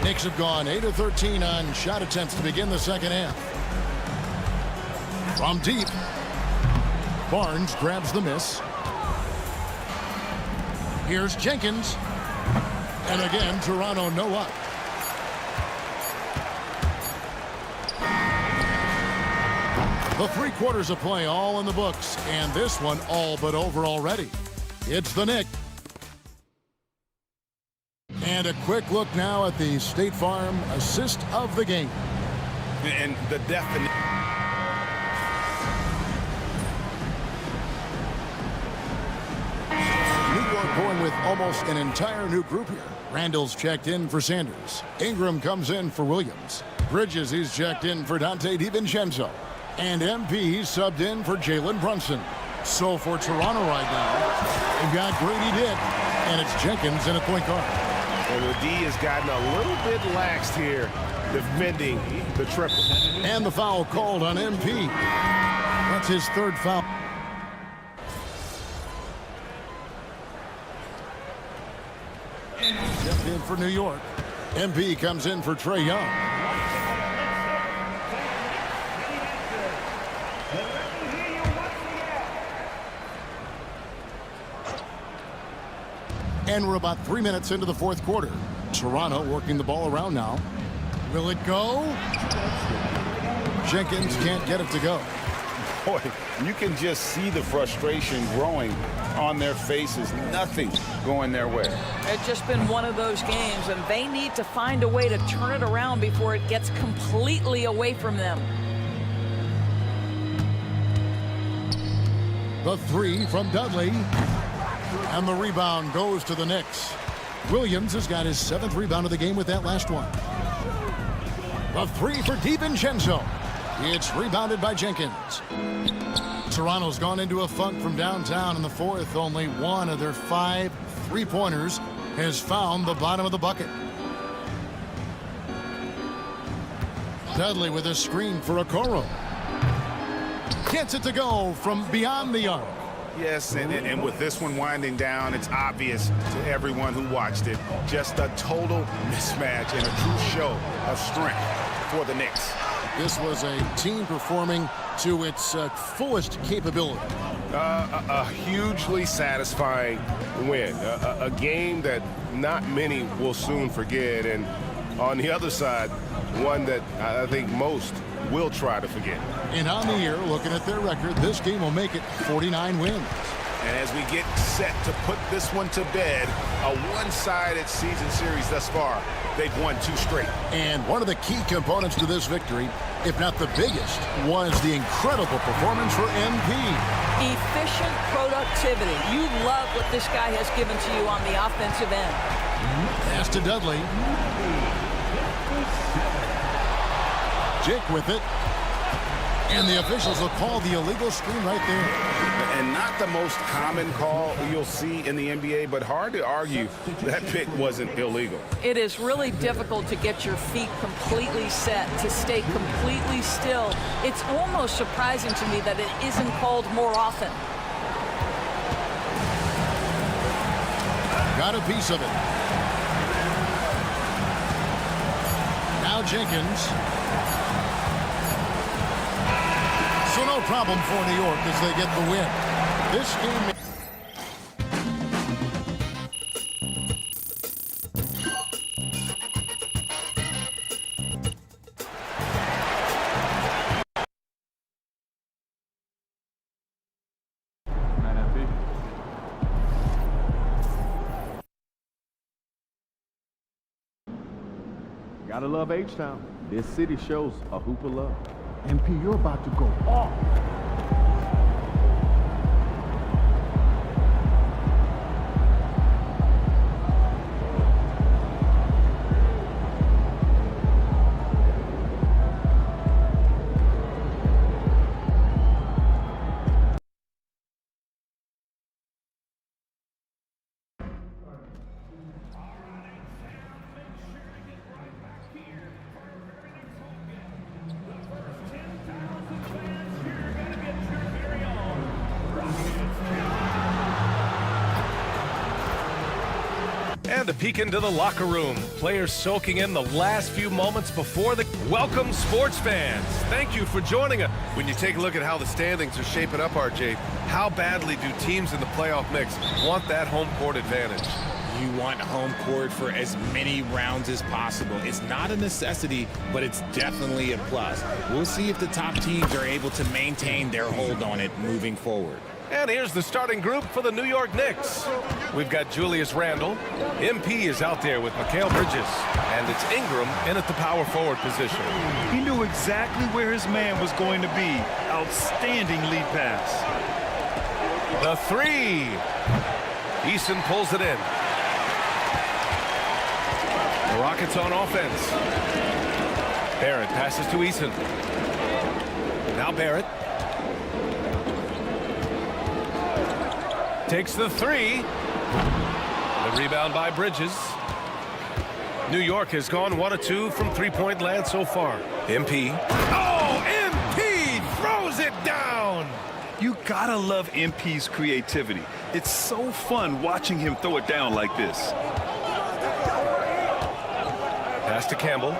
Knicks have gone 8 of 13 on shot attempts to begin the second half. From deep, Barnes grabs the miss. Here's Jenkins. And again, Toronto no up. The 3 quarters of play all in the books, and this one all but over already. It's the Knicks. And a quick look now at the State Farm assist of the game. And the definition. New York going with almost an entire new group here. Randall's checked in for Sanders. Ingram comes in for Williams. Bridges, he's checked in for Dante DiVincenzo. And MP subbed in for Jalen Brunson. So for Toronto right now, they've got Grady Dick, and it's Jenkins in a point guard. And the D has gotten a little bit laxed here, defending the triple. And the foul called on MP. That's his 3rd foul. Checked in for New York. MP comes in for Trae Young. And we're about 3 minutes into the 4th quarter. Toronto working the ball around now. Will it go? Jenkins can't get it to go. Boy, you can just see the frustration growing on their faces. Nothing going their way. It's just been one of those games, and they need to find a way to turn it around before it gets completely away from them. The 3 from Dudley. And the rebound goes to the Knicks. Williams has got his 7th rebound of the game with that last one. The 3 for DiVincenzo. It's rebounded by Jenkins. Toronto's gone into a funk from downtown in the 4th. Only one of their 5 3-pointers has found the bottom of the bucket. Dudley with a screen for Okoro. Gets it to go from beyond the arc. Yes, and with this one winding down, it's obvious to everyone who watched it. Just a total mismatch and a true show of strength for the Knicks. This was a team performing to its fullest capability. A hugely satisfying win. A game that not many will soon forget. And on the other side, one that I think most will try to forget. And on the year, looking at their record, this game will make it 49 wins. And as we get set to put this one to bed, a one-sided season series thus far, they've won 2 straight. And one of the key components to this victory, if not the biggest, was the incredible performance for MP. Efficient productivity. You love what this guy has given to you on the offensive end. Pass to Dudley. Jake with it. And the officials will call the illegal screen right there. And not the most common call you'll see in the NBA, but hard to argue that pick wasn't illegal. It is really difficult to get your feet completely set, to stay completely still. It's almost surprising to me that it isn't called more often. Got a piece of it. Now Jenkins. So no problem for New York as they get the win. This game. Gotta love H-Town. This city shows a hoop of love. MP, you're about to go off. And a peek into the locker room. Players soaking in the last few moments before the... Welcome, sports fans. Thank you for joining us. When you take a look at how the standings are shaping up, RJ, how badly do teams in the playoff mix want that home court advantage? You want home court for as many rounds as possible. It's not a necessity, but it's definitely a plus. We'll see if the top teams are able to maintain their hold on it moving forward. And here's the starting group for the New York Knicks. We've got Julius Randle. MP is out there with Mikal Bridges. And it's Ingram in at the power forward position. He knew exactly where his man was going to be. Outstanding lead pass. The three. Eason pulls it in. The Rockets on offense. Barrett passes to Eason. Now Barrett. Takes the three. The rebound by Bridges. New York has gone 1 of 2 from three-point land so far. MP. Oh, MP throws it down. You gotta love MP's creativity. It's so fun watching him throw it down like this. Pass to Campbell.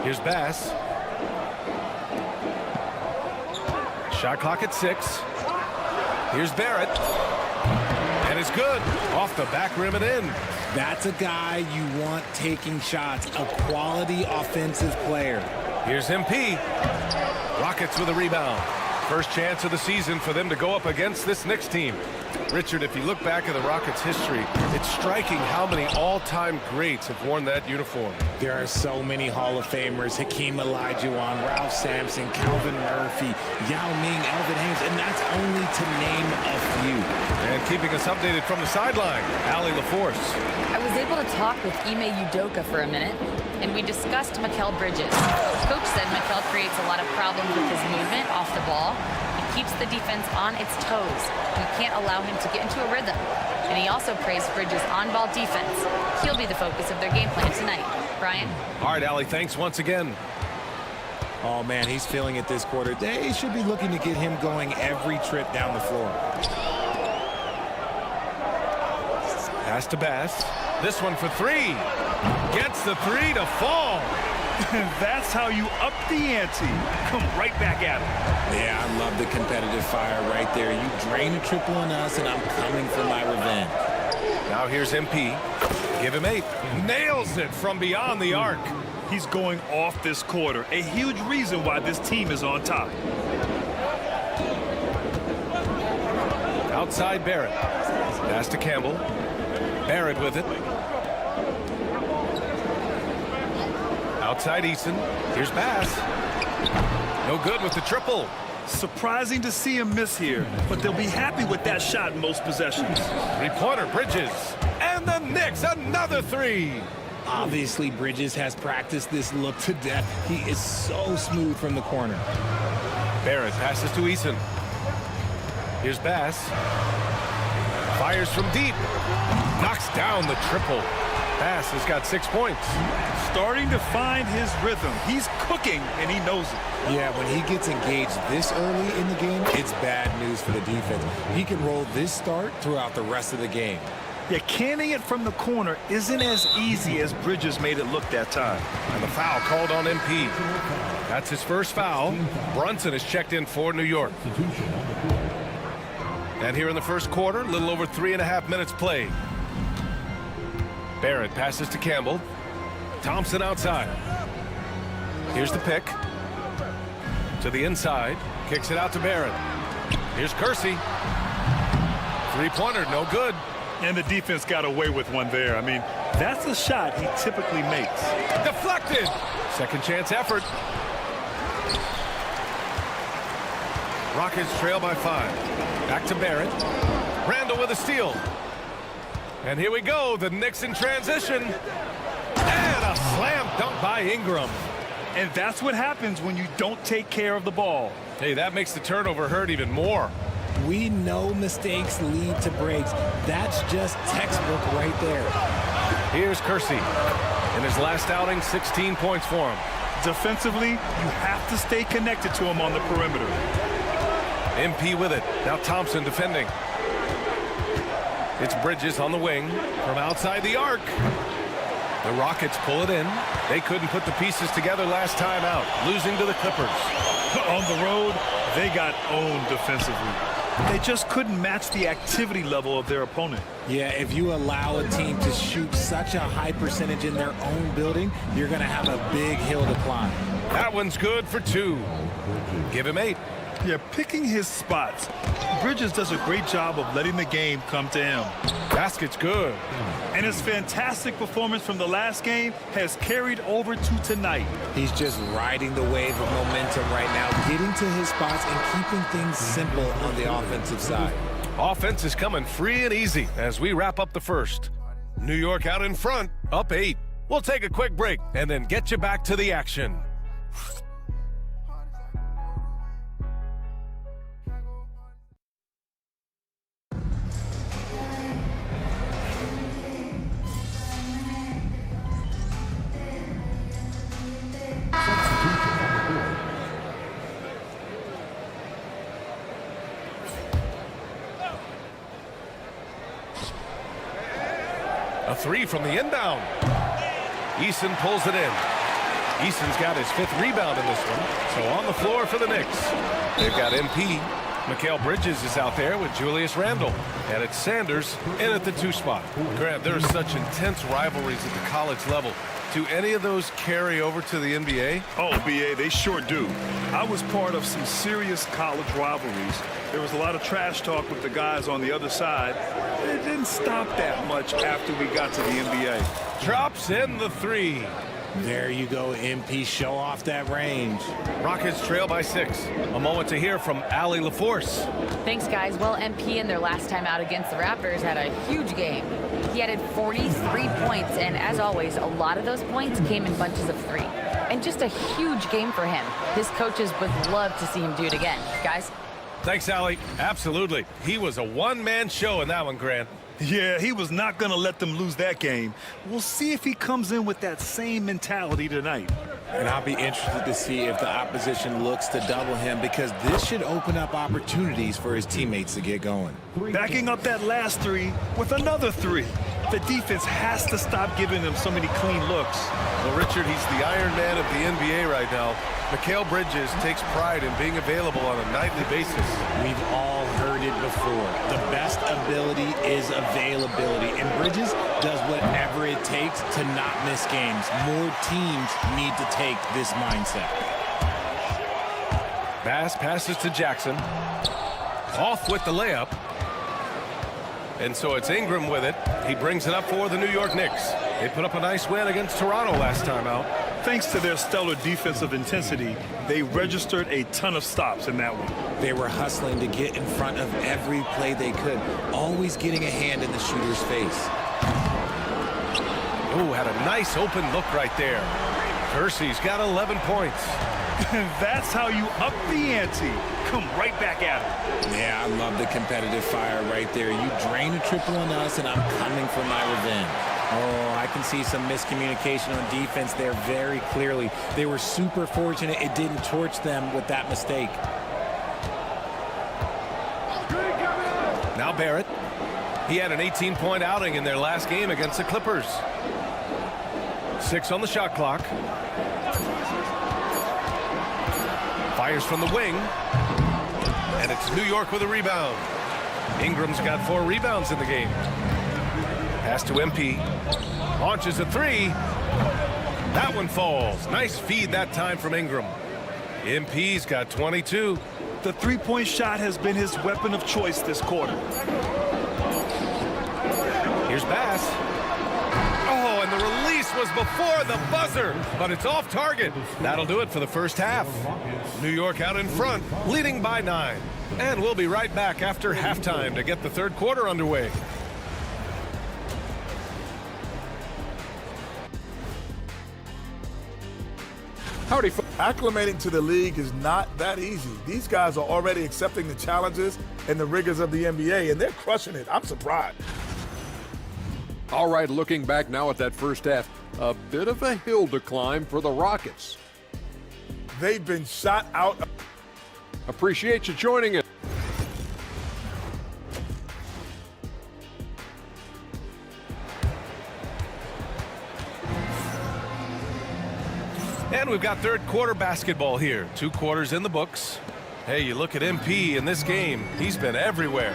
Here's Bass. Shot clock at 6. Here's Barrett. And it's good. Off the back rim and in. That's a guy you want taking shots, a quality offensive player. Here's MP. Rockets with a rebound. First chance of the season for them to go up against this Knicks team. Richard, if you look back at the Rockets' history, it's striking how many all-time greats have worn that uniform. There are so many Hall of Famers: Hakeem Olajuwon, Ralph Sampson, Calvin Murphy, Yao Ming, Elvin Hayes, and that's only to name a few. And keeping us updated from the sideline, Allie LaForce. I was able to talk with Ime Udoka for a minute, and we discussed Mikal Bridges. Coach said Mikal creates a lot of problems with his movement off the ball. He keeps the defense on its toes. You can't allow him to get into a rhythm. And he also praised Bridges' on-ball defense. He'll be the focus of their game plan tonight. Brian? All right, Allie, thanks once again. Oh, man, he's feeling it this quarter. They should be looking to get him going every trip down the floor. Pass to Bass. This one for three. Gets the three to fall. That's how you up the ante. Come right back at him. Yeah, I love the competitive fire right there. You drain a triple on us, and I'm coming for my revenge. Now here's MP. Give him 8. Nails it from beyond the arc. He's going off this quarter. A huge reason why this team is on top. Outside Barrett. Pass to Campbell. Barrett with it. Outside Eason. Here's Bass. No good with the triple. Surprising to see him miss here, but they'll be happy with that shot in most possessions. Three-pointer, Bridges. And the Knicks, another three. Obviously, Bridges has practiced this look to death. He is so smooth from the corner. Barrett passes to Eason. Here's Bass. Fires from deep. Knocks down the triple. Bass has got 6 points. Starting to find his rhythm. He's cooking, and he knows it. Yeah, when he gets engaged this early in the game, it's bad news for the defense. He can roll this start throughout the rest of the game. Yeah, canning it from the corner isn't as easy as Bridges made it look that time. And the foul called on MP. That's his first foul. Brunson is checked in for New York. And here in the first quarter, a little over 3.5 minutes played. Barrett passes to Campbell. Thompson outside. Here's the pick. To the inside. Kicks it out to Barrett. Here's Kersey. Three-pointer, no good. And the defense got away with one there. I mean, that's a shot he typically makes. Deflected. Second chance effort. Rockets trail by 5. Back to Barrett. Randle with a steal. And here we go, the Knicks in transition. And a slam dunk by Ingram. And that's what happens when you don't take care of the ball. Hey, that makes the turnover hurt even more. We know mistakes lead to breaks. That's just textbook right there. Here's Kersey. In his last outing, 16 points for him. Defensively, you have to stay connected to him on the perimeter. MP with it. Now Thompson defending. It's Bridges on the wing from outside the arc. The Rockets pull it in. They couldn't put the pieces together last time out, losing to the Clippers. On the road, they got owned defensively. They just couldn't match the activity level of their opponent. Yeah, if you allow a team to shoot such a high percentage in their own building, you're going to have a big hill to climb. That one's good for 2. Give him 8. Yeah, picking his spots. Bridges does a great job of letting the game come to him. Basket's good. And his fantastic performance from the last game has carried over to tonight. He's just riding the wave of momentum right now, getting to his spots and keeping things simple on the offensive side. Offense is coming free and easy as we wrap up the first. New York out in front, up 8. We'll take a quick break and then get you back to the action. A 3 from the inbound. Eason pulls it in. Eason's got his 5th rebound in this one. So on the floor for the Knicks. They've got MP. Mikal Bridges is out there with Julius Randle. And it's Sanders in at the 2 spot. Grant, there are such intense rivalries at the college level. Do any of those carry over to the NBA? Oh, BA, they sure do. I was part of some serious college rivalries. There was a lot of trash talk with the guys on the other side. It didn't stop that much after we got to the NBA. Drops in the 3. There you go, MP. Show off that range. Rockets trail by 6. A moment to hear from Allie LaForce. Thanks, guys. Well, MP in their last time out against the Raptors had a huge game. He added 43 points, and as always, a lot of those points came in bunches of 3. And just a huge game for him. His coaches would love to see him do it again. Guys? Thanks, Allie. Absolutely. He was a one-man show in that one, Grant. Yeah, he was not going to let them lose that game. We'll see if he comes in with that same mentality tonight. And I'll be interested to see if the opposition looks to double him, because this should open up opportunities for his teammates to get going. Backing up that last 3 with another 3. The defense has to stop giving them so many clean looks. Well, Richard, he's the Iron Man of the NBA right now. Mikal Bridges takes pride in being available on a nightly basis. We've all heard it before. The best ability is availability, and Bridges does whatever it takes to not miss games. More teams need to take this mindset. Bass passes to Jackson. Off with the layup. And so it's Ingram with it. He brings it up for the New York Knicks. They put up a nice win against Toronto last time out. Thanks to their stellar defensive intensity, they registered a ton of stops in that one. They were hustling to get in front of every play they could, always getting a hand in the shooter's face. Oh, had a nice open look right there. Kersey's got 11 points. That's how you up the ante. Come right back at him. Yeah, I love the competitive fire right there. You drain a triple on us, and I'm coming for my revenge. Oh, I can see some miscommunication on defense there very clearly. They were super fortunate it didn't torch them with that mistake. Now Barrett. He had an 18-point outing in their last game against the Clippers. 6 on the shot clock. Fires from the wing. And it's New York with a rebound. Ingram's got 4 rebounds in the game. Pass to MP. Launches a 3. That one falls. Nice feed that time from Ingram. MP's got 22. The three-point shot has been his weapon of choice this quarter. Here's Bass. Oh, and the release was before the buzzer, but it's off target. That'll do it for the first half. New York out in front, leading by 9. And we'll be right back after halftime to get the third quarter underway. Howdy. Acclimating to the league is not that easy. These guys are already accepting the challenges and the rigors of the NBA, and they're crushing it. I'm surprised. All right, looking back now at that first half, a bit of a hill to climb for the Rockets. They've been shot out. Appreciate you joining us. And we've got third quarter basketball here. 2 quarters in the books. Hey, you look at MP in this game. He's been everywhere.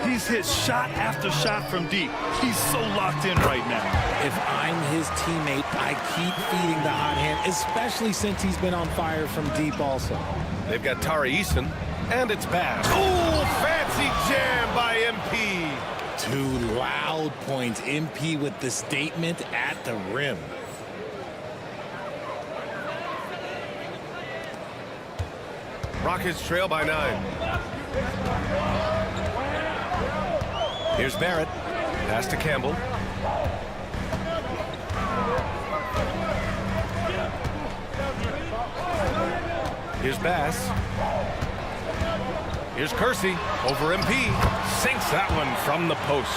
He's hit shot after shot from deep. He's so locked in right now. If I'm his teammate, I keep feeding the hot hand, especially since he's been on fire from deep also. They've got Tari Eason, and it's Bass. Oh, fancy jam by MP. 2 loud points. MP with the statement at the rim. Rockets trail by 9. Here's Barrett. Pass to Campbell. Here's Bass. Here's Kersey over MP. Sinks that one from the post.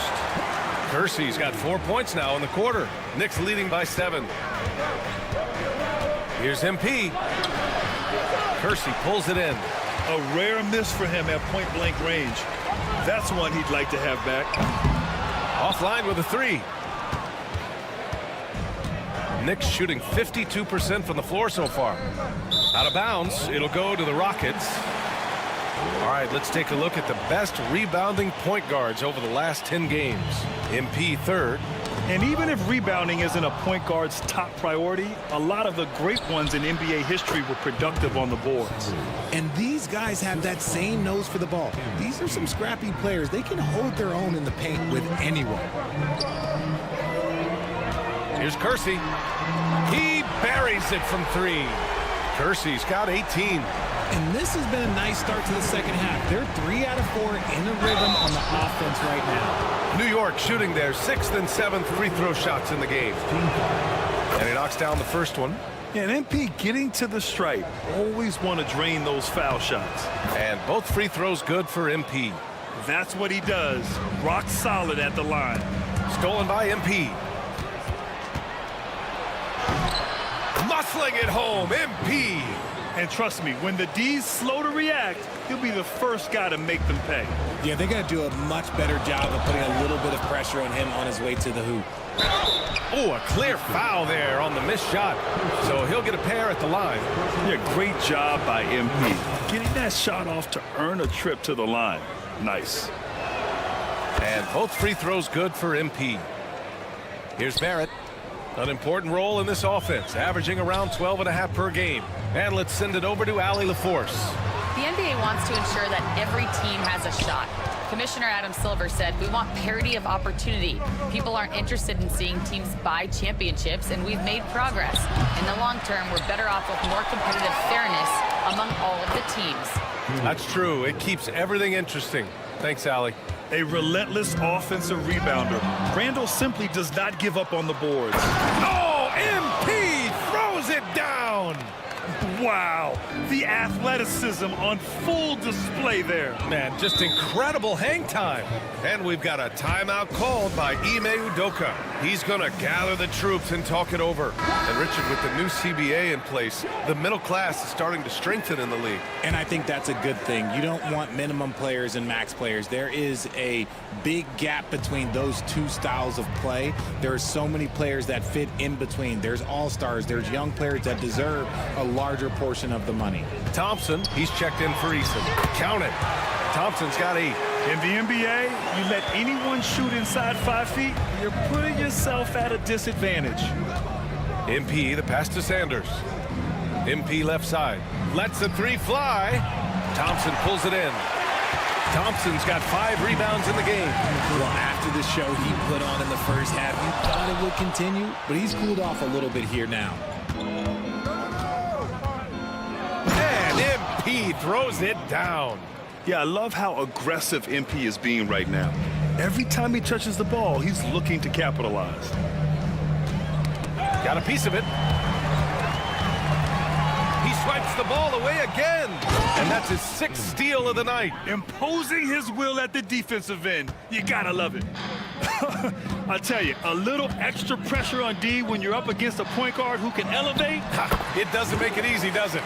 Kersey's got 4 points now in the quarter. Knicks leading by 7. Here's MP. Kersey pulls it in. A rare miss for him at point-blank range. That's one he'd like to have back. Offline with a 3. Knicks shooting 52% from the floor so far. Out of bounds, it'll go to the Rockets. All right, let's take a look at the best rebounding point guards over the last 10 games. MP third. And even if rebounding isn't a point guard's top priority, a lot of the great ones in NBA history were productive on the boards. And these guys have that same nose for the ball. These are some scrappy players. They can hold their own in the paint with anyone. Here's Kersey. He buries it from 3. Kersey's got 18. And this has been a nice start to the second half. They're 3 out of 4 in a rhythm on the offense right now. New York shooting their 6th and 7th free throw shots in the game. And he knocks down the first one. Yeah, and MP getting to the stripe. Always want to drain those foul shots. And both free throws good for MP. That's what he does. Rock solid at the line. Stolen by MP. Muscling it home, MP. And trust me, when the D's slow to react, he'll be the first guy to make them pay. Yeah, they got to do a much better job of putting a little bit of pressure on him on his way to the hoop. Oh, a clear foul there on the missed shot. So he'll get a pair at the line. Yeah, great job by MP. Getting that shot off to earn a trip to the line. Nice. And both free throws good for MP. Here's Barrett. An important role in this offense, averaging around 12.5 per game. And let's send it over to Allie LaForce. The NBA wants to ensure that every team has a shot. Commissioner Adam Silver said, we want parity of opportunity. People aren't interested in seeing teams buy championships, and we've made progress. In the long term, we're better off with more competitive fairness among all of the teams. That's true. It keeps everything interesting. Thanks, Allie. A relentless offensive rebounder. Randall simply does not give up on the boards. Oh, MP throws it down. Wow, the athleticism on full display there. Man, just incredible hang time. And we've got a timeout called by Ime Udoka. He's going to gather the troops and talk it over. And Richard, with the new CBA in place, the middle class is starting to strengthen in the league. And I think that's a good thing. You don't want minimum players and max players. There is a big gap between those two styles of play. There are so many players that fit in between. There's all-stars. There's young players that deserve a larger portion of the money. Thompson, he's checked in for Eason. Count it. Thompson's got 8. In the NBA, you let anyone shoot inside 5 feet, you're putting yourself at a disadvantage. MP, the pass to Sanders. MP left side. Lets the 3 fly. Thompson pulls it in. Thompson's got 5 rebounds in the game. Well, after the show he put on in the first half, you thought it would continue, but he's cooled off a little bit here now. And MP throws it down. Yeah, I love how aggressive MP is being right now. Every time he touches the ball, he's looking to capitalize. Got a piece of it. He swipes the ball away again. And that's his 6th steal of the night. Imposing his will at the defensive end. You gotta love it. I tell you, a little extra pressure on D when you're up against a point guard who can elevate. It doesn't make it easy, does it?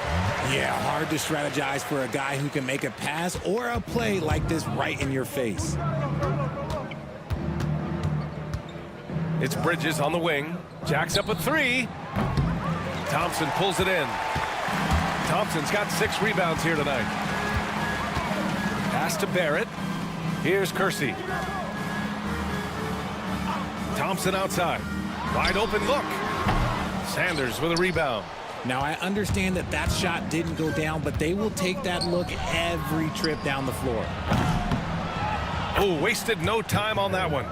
Yeah, hard to strategize for a guy who can make a pass or a play like this right in your face. It's Bridges on the wing. Jacks up a 3. Thompson pulls it in. Thompson's got 6 rebounds here tonight. Pass to Barrett. Here's Kersey. Thompson outside. Wide open look. Sanders with a rebound. Now, I understand that that shot didn't go down, but they will take that look every trip down the floor. Oh, wasted no time on that one.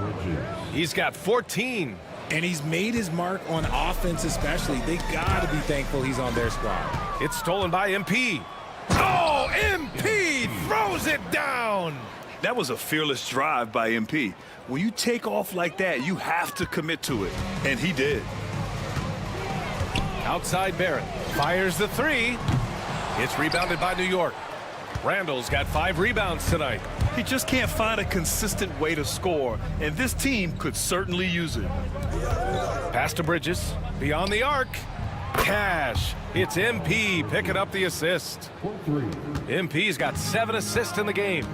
He's got 14. And he's made his mark on offense especially. They got to be thankful he's on their squad. It's stolen by MP. Oh, MP throws it down. That was a fearless drive by MP. When you take off like that, you have to commit to it. And he did. Outside Barrett. Fires the 3. It's rebounded by New York. Randall's got 5 rebounds tonight. He just can't find a consistent way to score, and this team could certainly use it. Pass to Bridges. Beyond the arc. Cash. It's MP picking up the assist. MP's got 7 assists in the game.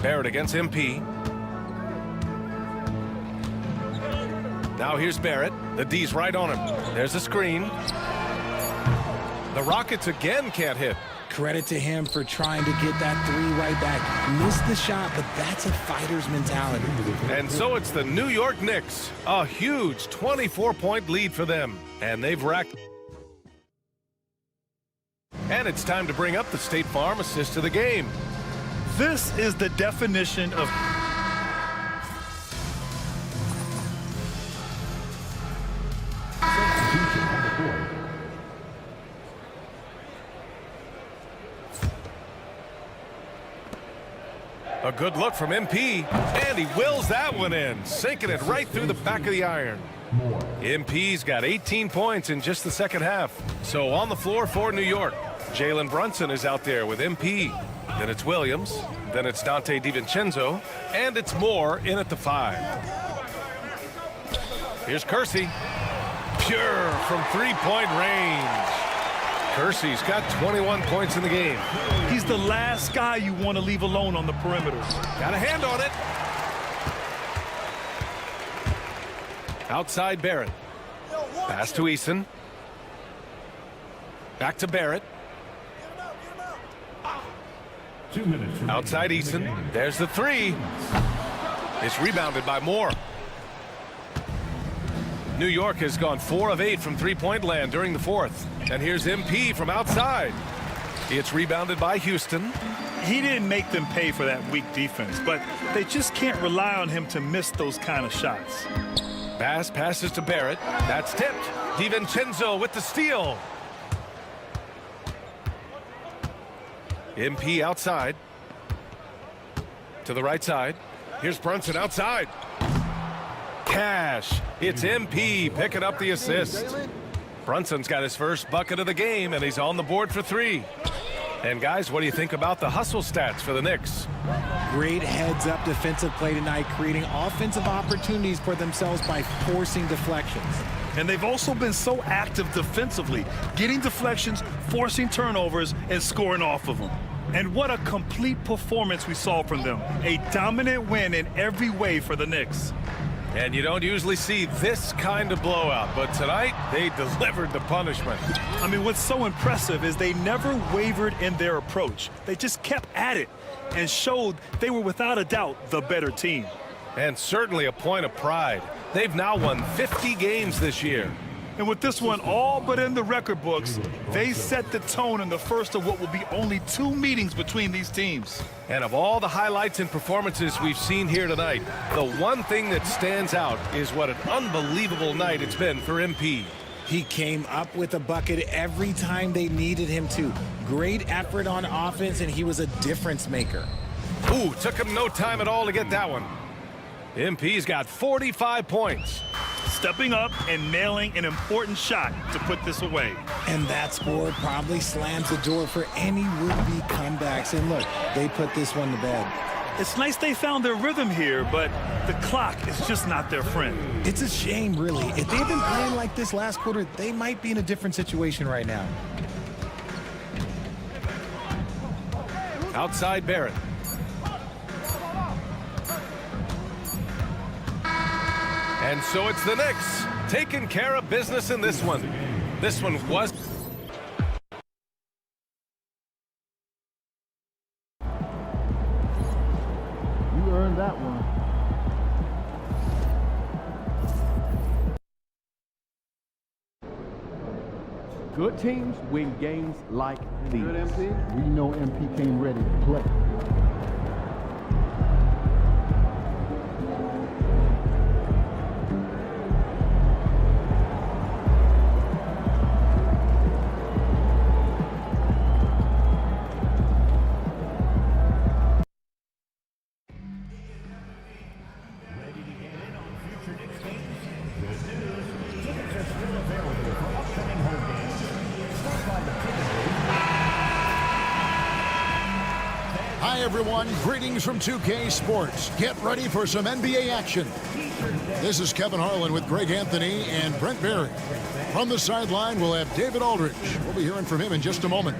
Barrett against MP. Now here's Barrett. The D's right on him. There's a screen. The Rockets again can't hit. Credit to him for trying to get that 3 right back. Missed the shot, but that's a fighter's mentality. And so it's the New York Knicks. A huge 24-point lead for them. And they've racked. And it's time to bring up the State Farm assist of the game. This is the definition of a good look from MP, and he wills that one in, sinking it right through the back of the iron. MP's got 18 points in just the second half. So on the floor for New York, Jalen Brunson is out there with MP. Then it's Williams. Then it's Dante DiVincenzo. And it's Moore in at the 5. Here's Kersey. Pure from 3-point range. Kersey's got 21 points in the game. He's the last guy you want to leave alone on the perimeter. Got a hand on it. Outside Barrett. Pass to Eason. Back to Barrett. 2 minutes. Outside Eason. There's the 3. It's rebounded by Moore. New York has gone 4 of 8 from 3-point land during the 4th. And here's MP from outside. It's rebounded by Houston. He didn't make them pay for that weak defense, but they just can't rely on him to miss those kind of shots. Pass passes to Barrett. That's tipped. DiVincenzo with the steal. MP outside. To the right side. Here's Brunson outside. Cash. It's MP picking up the assist. Brunson's got his first bucket of the game, and he's on the board for 3. And guys, what do you think about the hustle stats for the Knicks? Great heads-up defensive play tonight, creating offensive opportunities for themselves by forcing deflections. And they've also been so active defensively, getting deflections, forcing turnovers, and scoring off of them. And what a complete performance we saw from them. A dominant win in every way for the Knicks. And you don't usually see this kind of blowout, but tonight they delivered the punishment. I mean, what's so impressive is they never wavered in their approach. They just kept at it and showed they were without a doubt the better team. And certainly a point of pride. They've now won 50 games this year. And with this one all but in the record books, they set the tone in the first of what will be only 2 meetings between these teams. And of all the highlights and performances we've seen here tonight, the one thing that stands out is what an unbelievable night it's been for MP. He came up with a bucket every time they needed him to. Great effort on offense, and he was a difference maker. Ooh, took him no time at all to get that one. MP's got 45 points. Stepping up and nailing an important shot to put this away. And that score probably slams the door for any would-be comebacks. And look, they put this one to bed. It's nice they found their rhythm here, but the clock is just not their friend. It's a shame, really. If they'd been playing like this last quarter, they might be in a different situation right now. Outside Barrett. And so it's the Knicks taking care of business in this one. This one was... You earned that one. Good teams win games like these. Good MP? We know MP came ready to play. Hi, everyone. Greetings from 2K Sports. Get ready for some NBA action. This is Kevin Harlan with Greg Anthony and Brent Barry. From the sideline, we'll have David Aldridge. We'll be hearing from him in just a moment.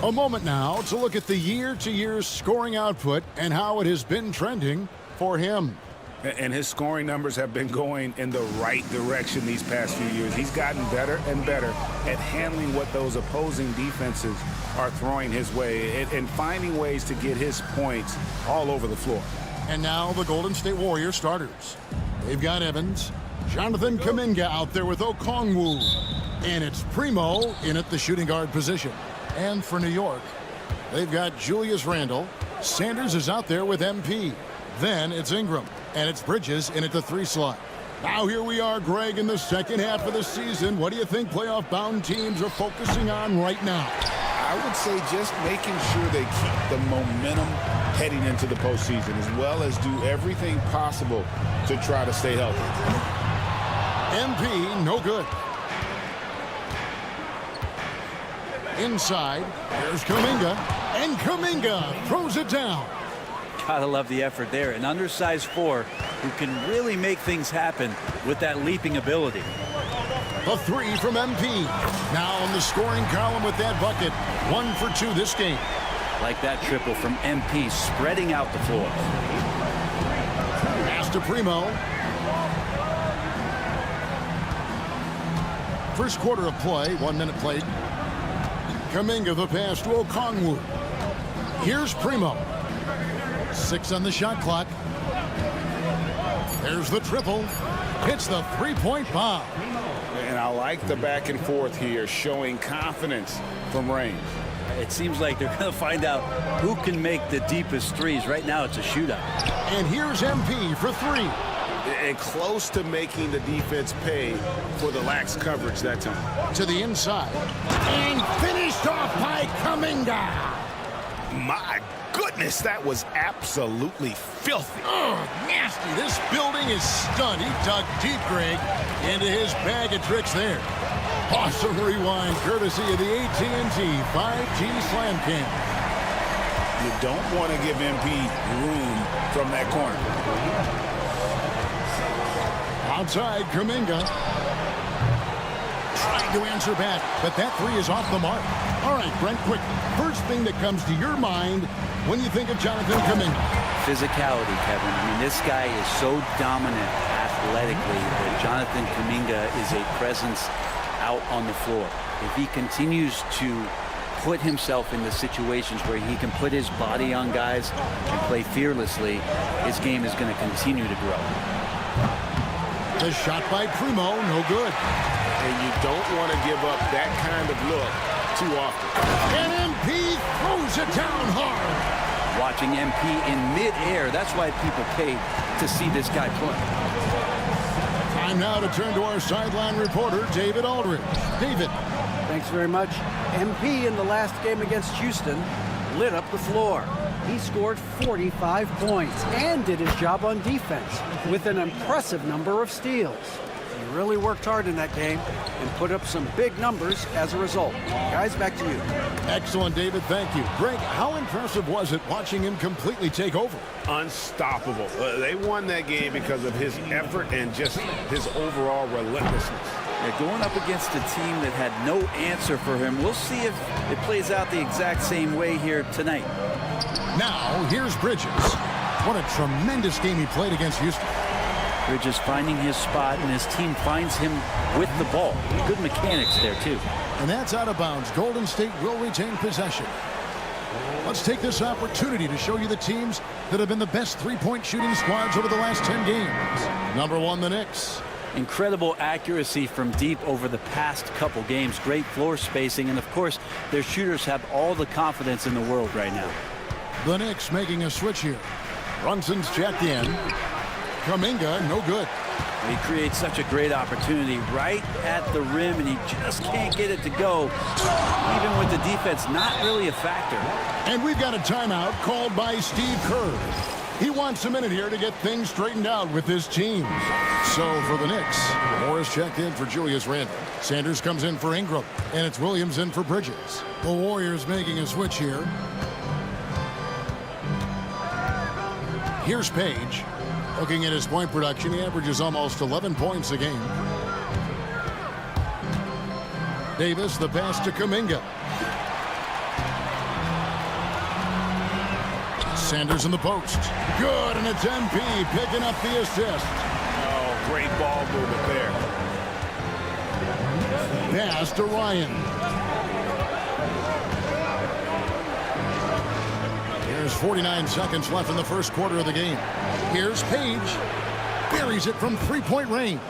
A moment now to look at the year-to-year scoring output and how it has been trending for him. And his scoring numbers have been going in the right direction these past few years. He's gotten better and better at handling what those opposing defenses are throwing his way and finding ways to get his points all over the floor. And now the Golden State Warriors starters. They've got Evans, Jonathan Kuminga out there with Okongwu, and it's Primo in at the shooting guard position. And for New York, they've got Julius Randle. Sanders is out there with MP. Then it's Ingram, and it's Bridges in at the 3 slot. Now here we are, Greg, in the second half of the season. What do you think playoff-bound teams are focusing on right now? I would say just making sure they keep the momentum heading into the postseason, as well as do everything possible to try to stay healthy. MP, no good. Inside, there's Kuminga, and Kuminga throws it down. Gotta love the effort there. An undersized 4 who can really make things happen with that leaping ability. The 3 from MP. Now in the scoring column with that bucket. 1 for 2 this game. Like that triple from MP, spreading out the floor. Pass to Primo. First quarter of play, 1 minute played. Kuminga the pass to Okongwu. Here's Primo. 6 on the shot clock. There's the triple. Hits the three-point bomb. And I like the back and forth here, showing confidence from range. It seems like they're going to find out who can make the deepest threes. Right now, it's a shootout. And here's MP for 3. And close to making the defense pay for the lax coverage that time. To the inside. And finished off by Kuminga. My goodness, that was absolutely filthy. Oh, nasty. This building is stunned. He dug deep, Greg, into his bag of tricks there. Awesome rewind, courtesy of the AT&T 5G Slam Cam. You don't want to give MP room from that corner. Outside, Kuminga. Trying to answer back, but that 3 is off the mark. All right, Brent, quick. First thing that comes to your mind when you think of Jonathan Kuminga. Physicality, Kevin. I mean, this guy is so dominant athletically that Jonathan Kuminga is a presence out on the floor. If he continues to put himself into situations where he can put his body on guys and play fearlessly, his game is going to continue to grow. The shot by Primo, no good. And you don't want to give up that kind of look too often. And MP throws it down hard. Watching MP in midair, that's why people paid to see this guy play. Time now to turn to our sideline reporter, David Aldridge. David. Thanks very much. MP in the last game against Houston lit up the floor. He scored 45 points and did his job on defense with an impressive number of steals. He really worked hard in that game and put up some big numbers as a result. Guys, back to you. Excellent, David. Thank you. Greg, how impressive was it watching him completely take over? Unstoppable. They won that game because of his effort and just his overall relentlessness. They're going up against a team that had no answer for him. We'll see if it plays out the exact same way here tonight. Now, here's Bridges. What a tremendous game he played against Houston. Bridges finding his spot, and his team finds him with the ball. Good mechanics there, too. And that's out of bounds. Golden State will retain possession. Let's take this opportunity to show you the teams that have been the best three-point shooting squads over the last 10 games. Number 1, the Knicks. Incredible accuracy from deep over the past couple games. Great floor spacing, and of course, their shooters have all the confidence in the world right now. The Knicks making a switch here. Brunson's checked in. Kuminga, no good. He creates such a great opportunity right at the rim, and he just can't get it to go. Even with the defense not really a factor. And we've got a timeout called by Steve Kerr. He wants a minute here to get things straightened out with his team. So for the Knicks, Morris checked in for Julius Randle. Sanders comes in for Ingram, and it's Williams in for Bridges. The Warriors making a switch here. Here's Page. Looking at his point production, he averages almost 11 points a game. Davis, the pass to Kuminga. Sanders in the post. Good, and it's MP picking up the assist. Oh, great ball movement there. Pass to Ryan. There's 49 seconds left in the first quarter of the game. Here's Page. Buries it from three-point range.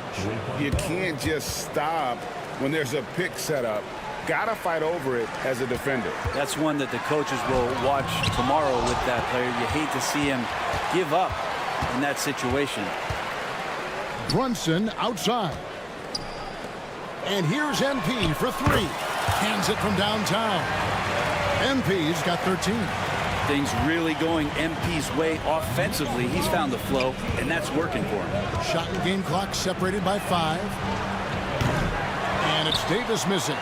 You can't just stop when there's a pick set up. Gotta fight over it as a defender. That's one that the coaches will watch tomorrow with that player. You hate to see him give up in that situation. Brunson outside. And here's MP for 3. Hands it from downtown. MP's got 13. Things really going MP's way offensively. He's found the flow, and that's working for him. Shot and game clock separated by 5. And it's Davis missing.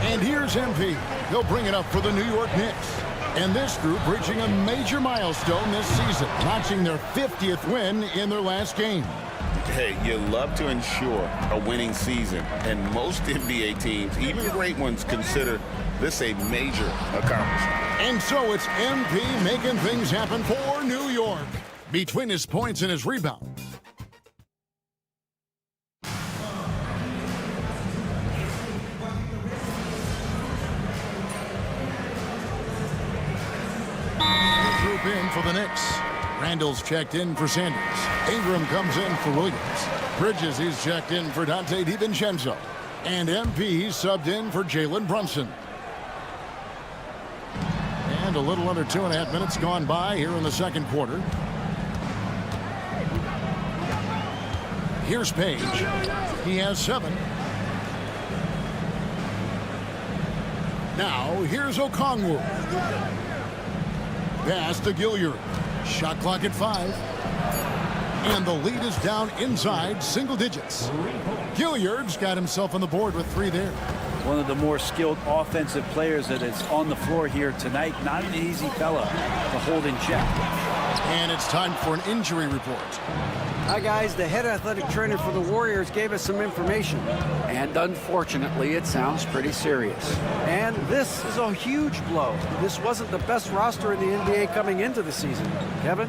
And here's MP. He'll bring it up for the New York Knicks. And this group reaching a major milestone this season, notching their 50th win in their last game. Hey, you love to ensure a winning season, and most NBA teams, even great ones, consider this a major accomplishment. And so it's MP making things happen for New York. Between his points and his rebound. Group in for the Knicks. Randall's checked in for Sanders. Ingram comes in for Williams. Bridges, he's checked in for Dante DiVincenzo. And MP subbed in for Jalen Brunson. And a little under 2.5 minutes gone by here in the second quarter. Here's Page. He has 7. Now here's Okongwu. Pass to Gilliard. Shot clock at 5. And the lead is down inside single digits. Gilliard's got himself on the board with 3 there. One of the more skilled offensive players that is on the floor here tonight. Not an easy fella to hold in check. And it's time for an injury report. Hi, guys. The head athletic trainer for the Warriors gave us some information. And unfortunately, it sounds pretty serious. And this is a huge blow. This wasn't the best roster in the NBA coming into the season. Kevin?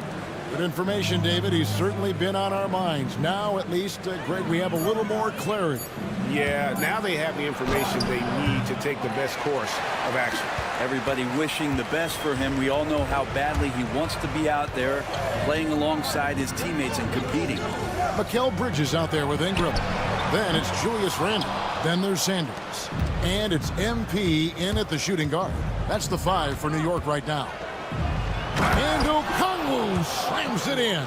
Good information, David. He's certainly been on our minds. Now, at least, Greg, we have a little more clarity. Yeah, now they have the information they need to take the best course of action. Everybody wishing the best for him. We all know how badly he wants to be out there playing alongside his teammates and competing. Mikal Bridges out there with Ingram. Then it's Julius Randle. Then there's Sanders. And it's MP in at the shooting guard. That's the 5 for New York right now. And Okongwu slams it in.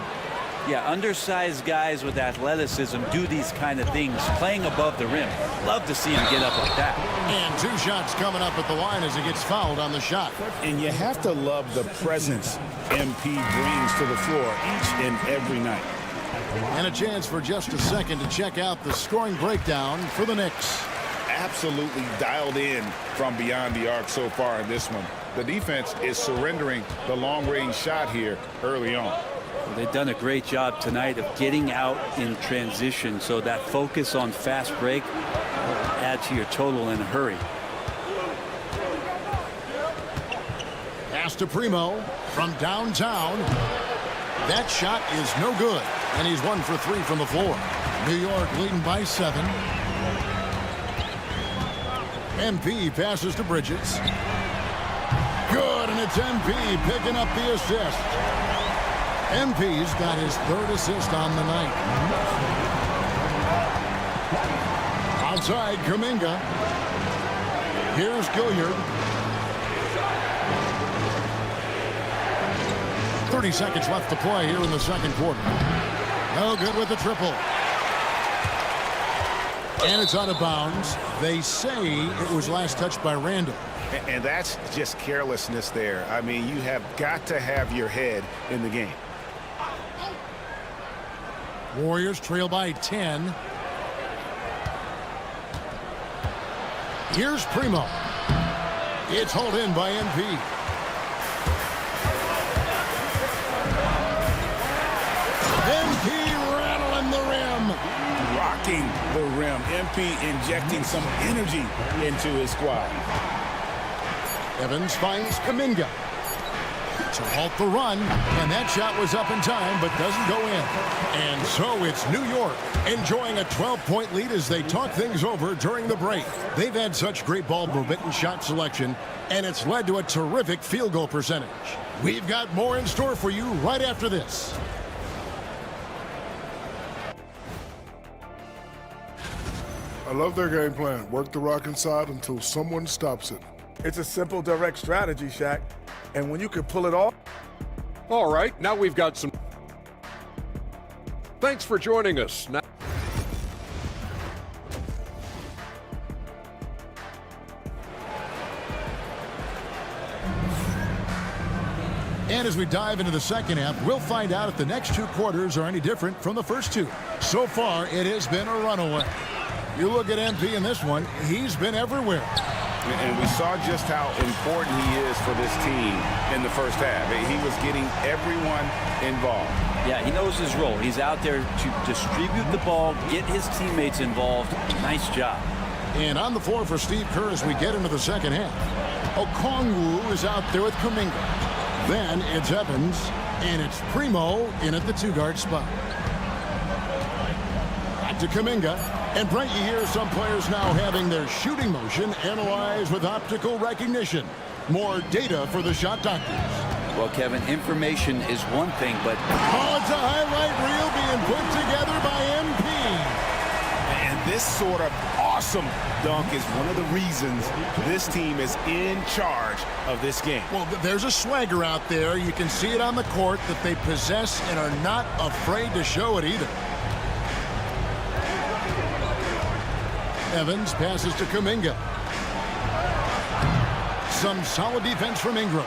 Yeah, undersized guys with athleticism do these kind of things, playing above the rim. Love to see him get up like that. And 2 shots coming up at the line as he gets fouled on the shot. And you have to love the presence MP brings to the floor each and every night. And a chance for just a second to check out the scoring breakdown for the Knicks. Absolutely dialed in from beyond the arc so far in this one. The defense is surrendering the long-range shot here early on. Well, they've done a great job tonight of getting out in transition, so that focus on fast break will add to your total in a hurry. Pass to Primo from downtown. That shot is no good. And he's 1 for 3 from the floor. New York leading by 7. MP passes to Bridges. Good, and it's MP picking up the assist. MP's got his 3rd assist on the night. Outside, Kuminga. Here's Gilliard. 30 seconds left to play here in the second quarter. No good with the triple. And it's out of bounds. They say it was last touched by Randall. And that's just carelessness there. I mean, you have got to have your head in the game. Warriors trail by 10. Here's Primo. It's hauled in by MP. MP rattling the rim. Rocking the rim. MP injecting some energy into his squad. Evans finds Kuminga to halt the run, and that shot was up in time but doesn't go in. And so it's New York enjoying a 12-point lead as they talk things over during the break. They've had such great ball movement and shot selection, and it's led to a terrific field goal percentage. We've got more in store for you right after this. I love their game plan. Work the rock inside until someone stops it. It's a simple, direct strategy, Shaq. And when you can pull it off. All right, now we've got some. Thanks for joining us. Now and as we dive into the second half, we'll find out if the next 2 quarters are any different from the first 2. So far, it has been a runaway. You look at MP in this one, he's been everywhere. And we saw just how important he is for this team in the first half. He was getting everyone involved. Yeah, he knows his role. He's out there to distribute the ball, get his teammates involved. Nice job. And on the floor for Steve Kerr as we get into the second half. Okongwu is out there with Kuminga. Then it's Evans, and it's Primo in at the 2-guard spot. Back to Kuminga. And Brent, you hear some players now having their shooting motion analyzed with optical recognition. More data for the shot doctors. Well, Kevin, information is one thing, but... Oh, it's a highlight reel being put together by MP. And this sort of awesome dunk is one of the reasons this team is in charge of this game. Well, there's a swagger out there. You can see it on the court that they possess and are not afraid to show it either. Evans passes to Kuminga. Some solid defense from Ingram.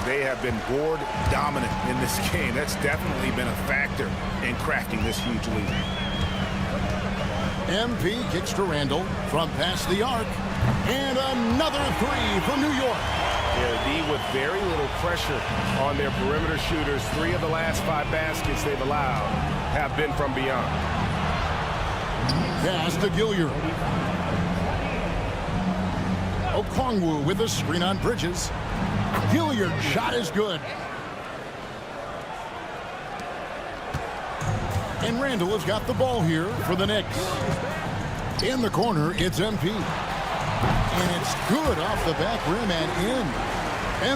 They have been board dominant in this game. That's definitely been a factor in crafting this huge lead. MP kicks to Randall from past the arc. And another 3 for New York. D with very little pressure on their perimeter shooters. 3 of the last 5 baskets they've allowed have been from beyond. Pass to Gilliard. Okongwu with a screen on Bridges. Gilliard's shot is good. And Randall has got the ball here for the Knicks. In the corner, it's MP. And it's good off the back rim and in.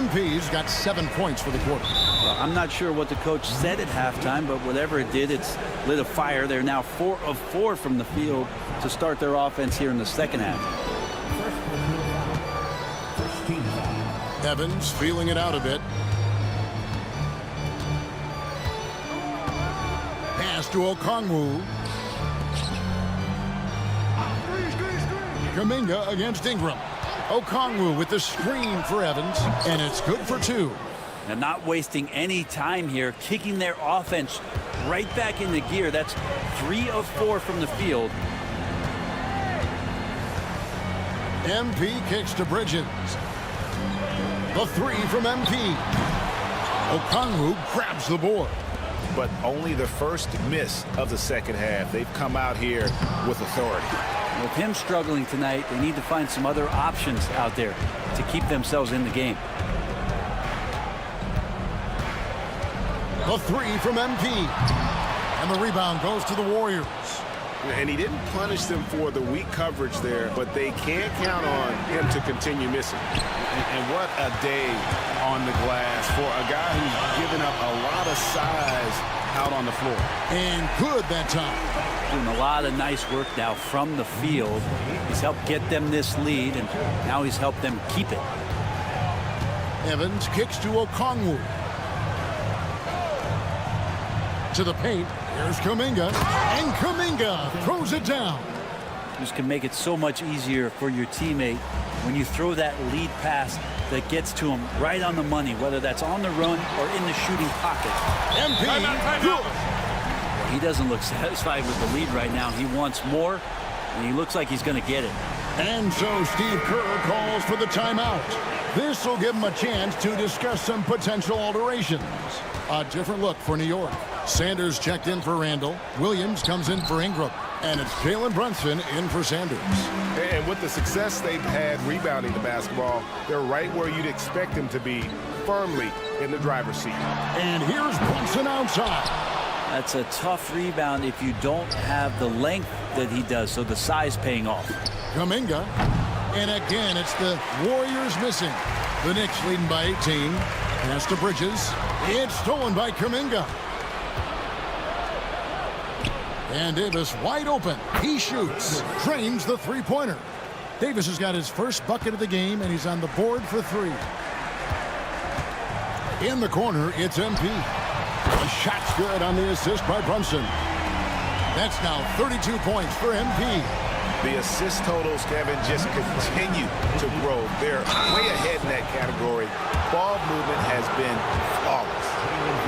MP's got 7 points for the quarter. Well, I'm not sure what the coach said at halftime, but whatever it did, it's lit a fire. They're now 4 of 4 from the field to start their offense here in the second half. Evans feeling it out a bit. Pass to Okongwu. Kuminga against Ingram. Okongwu with the screen for Evans, and it's good for 2. And not wasting any time here, kicking their offense right back into gear. That's 3 of 4 from the field. MP kicks to Bridges. The 3 from MP. Okongwu grabs the board. But only the first miss of the second half. They've come out here with authority. With him struggling tonight, they need to find some other options out there to keep themselves in the game. The 3 from MP. And the rebound goes to the Warriors. And he didn't punish them for the weak coverage there, but they can't count on him to continue missing. And what a day on the glass for a guy who's given up a lot of size out on the floor. And good that time. Doing a lot of nice work now from the field. He's helped get them this lead, and now he's helped them keep it. Evans kicks to Okongwu. To the paint. Here's Kuminga. And Kuminga throws it down. This can make it so much easier for your teammate when you throw that lead pass that gets to him right on the money, whether that's on the run or in the shooting pocket. MP, good. He doesn't look satisfied with the lead right now. He wants more, and he looks like he's going to get it. And so Steve Kerr calls for the timeout. This will give him a chance to discuss some potential alterations. A different look for New York. Sanders checked in for Randall. Williams comes in for Ingram. And it's Jalen Brunson in for Sanders. And with the success they've had rebounding the basketball, they're right where you'd expect them to be, firmly in the driver's seat. And here's Brunson outside. That's a tough rebound if you don't have the length that he does, so the size paying off. Kuminga. And again, it's the Warriors missing. The Knicks leading by 18. Pass to Bridges. It's stolen by Kuminga. And Davis wide open. He shoots. Drains the three-pointer. Davis has got his first bucket of the game, and he's on the board for three. In the corner, it's MP. The shot's good on the assist by Brunson. That's now 32 points for MP. The assist totals, Kevin, just continue to grow. They're way ahead in that category. Ball movement has been flawless.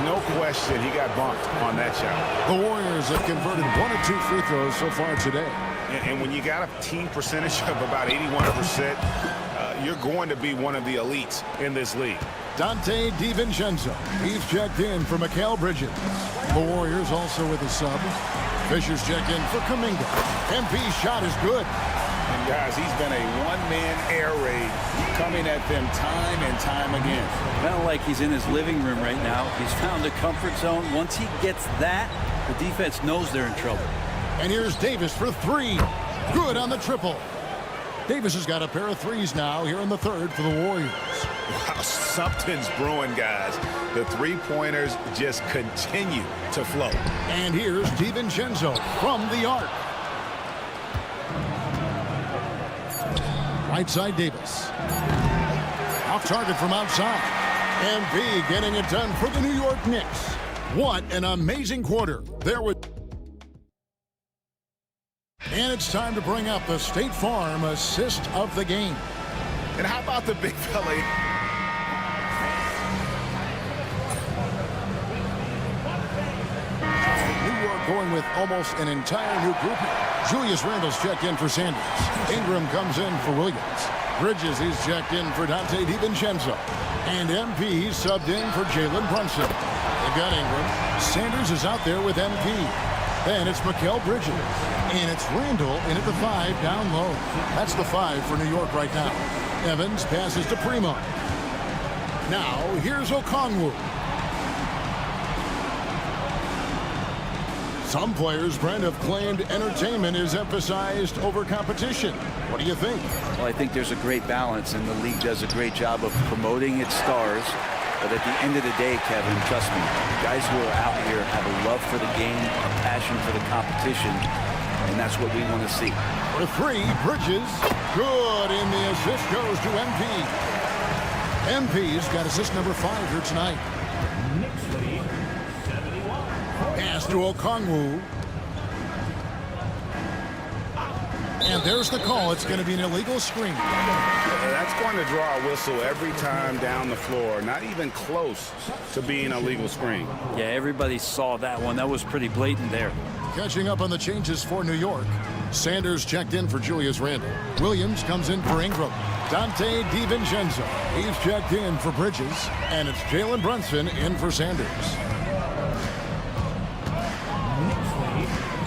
No question, he got bumped on that shot. The Warriors have converted 1 of 2 free throws so far today. And when you got a team percentage of about 81%, you're going to be one of the elites in this league. Dante DiVincenzo. He's checked in for Mikal Bridges. The Warriors also with a sub. Fisher's checked in for Kuminga. MP's shot is good. And guys, he's been a one-man air raid coming at them time and time again. Kind of like he's in his living room right now. He's found a comfort zone. Once he gets that, the defense knows they're in trouble. And here's Davis for three. Good on the triple. Davis has got a pair of threes now here in the third for the Warriors. Wow, something's brewing, guys. The three-pointers just continue to flow. And here's DiVincenzo from the arc. Right side Davis. Off target from outside. MP getting it done for the New York Knicks. What an amazing quarter. There was. And it's time to bring up the State Farm assist of the game. And how about the big fella? New York going with almost an entire new group here. Julius Randle's checked in for Sanders. Ingram comes in for Williams. Bridges is checked in for Dante DiVincenzo. And MP subbed in for Jalen Brunson. They've got Ingram. Sanders is out there with MP. Then it's Mikal Bridges. And it's Randle in at the 5 down low. That's the 5 for New York right now. Evans passes to Primo. Now here's Okongwu. Some players, Brent, have claimed entertainment is emphasized over competition. What do you think? Well, I think there's a great balance, and the league does a great job of promoting its stars. But at the end of the day, Kevin, trust me, guys who are out here have a love for the game, a passion for the competition, and that's what we want to see. For three, Bridges. Good, and the assist goes to MP. MP's got assist number 5 here tonight. Pass to Okongwu. And there's the call. It's going to be an illegal screen. That's going to draw a whistle every time down the floor. Not even close to being a legal screen. Yeah, everybody saw that one. That was pretty blatant there. Catching up on the changes for New York. Sanders checked in for Julius Randle. Williams comes in for Ingram. Dante DiVincenzo. He's checked in for Bridges. And it's Jalen Brunson in for Sanders.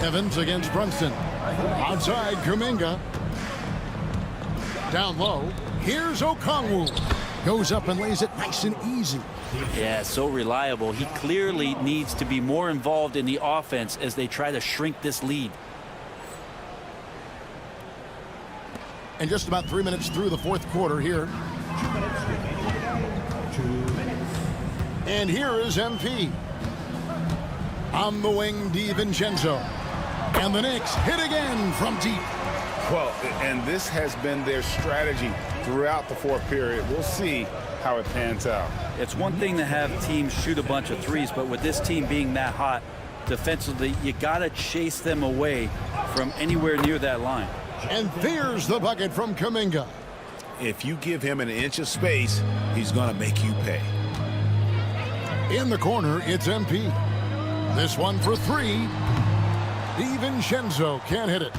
Evans against Brunson. Outside, Kuminga. Down low. Here's Okongwu. Goes up and lays it nice and easy. Yeah, so reliable. He clearly needs to be more involved in the offense as they try to shrink this lead. And just about 3 minutes through the fourth quarter here. And here is MP. On the wing, DiVincenzo. And the Knicks hit again from deep. Well, and this has been their strategy throughout the fourth period. We'll see how it pans out. It's one thing to have teams shoot a bunch of threes, but with this team being that hot defensively, you got to chase them away from anywhere near that line. And there's the bucket from Kuminga. If you give him an inch of space, he's going to make you pay. In the corner, it's MP. This one for three. DiVincenzo can't hit it.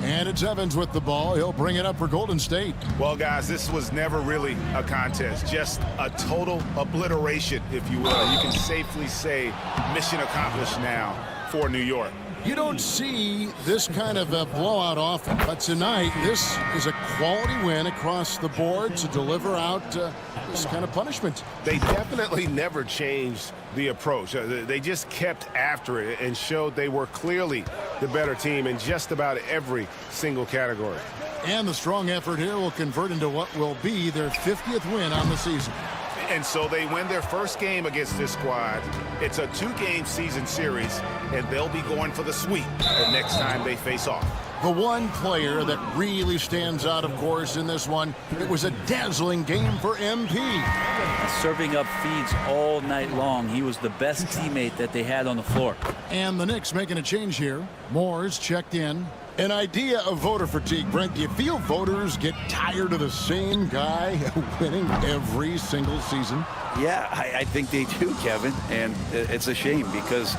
And it's Evans with the ball. He'll bring it up for Golden State. Well, guys, this was never really a contest. Just a total obliteration, if you will. You can safely say mission accomplished now for New York. You don't see this kind of a blowout often, but tonight this is a quality win across the board to deliver out this kind of punishment. They definitely never changed the approach. They just kept after it and showed they were clearly the better team in just about every single category. And the strong effort here will convert into what will be their 50th win on the season. And so they win their first game against this squad. It's a 2-game season series, and they'll be going for the sweep the next time they face off. The one player that really stands out, of course, in this one, it was a dazzling game for MP. Serving up feeds all night long. He was the best teammate that they had on the floor. And the Knicks making a change here. Moore's checked in. An idea of voter fatigue, Brent. Do you feel voters get tired of the same guy winning every single season? Yeah, I think they do, Kevin. And it's a shame because,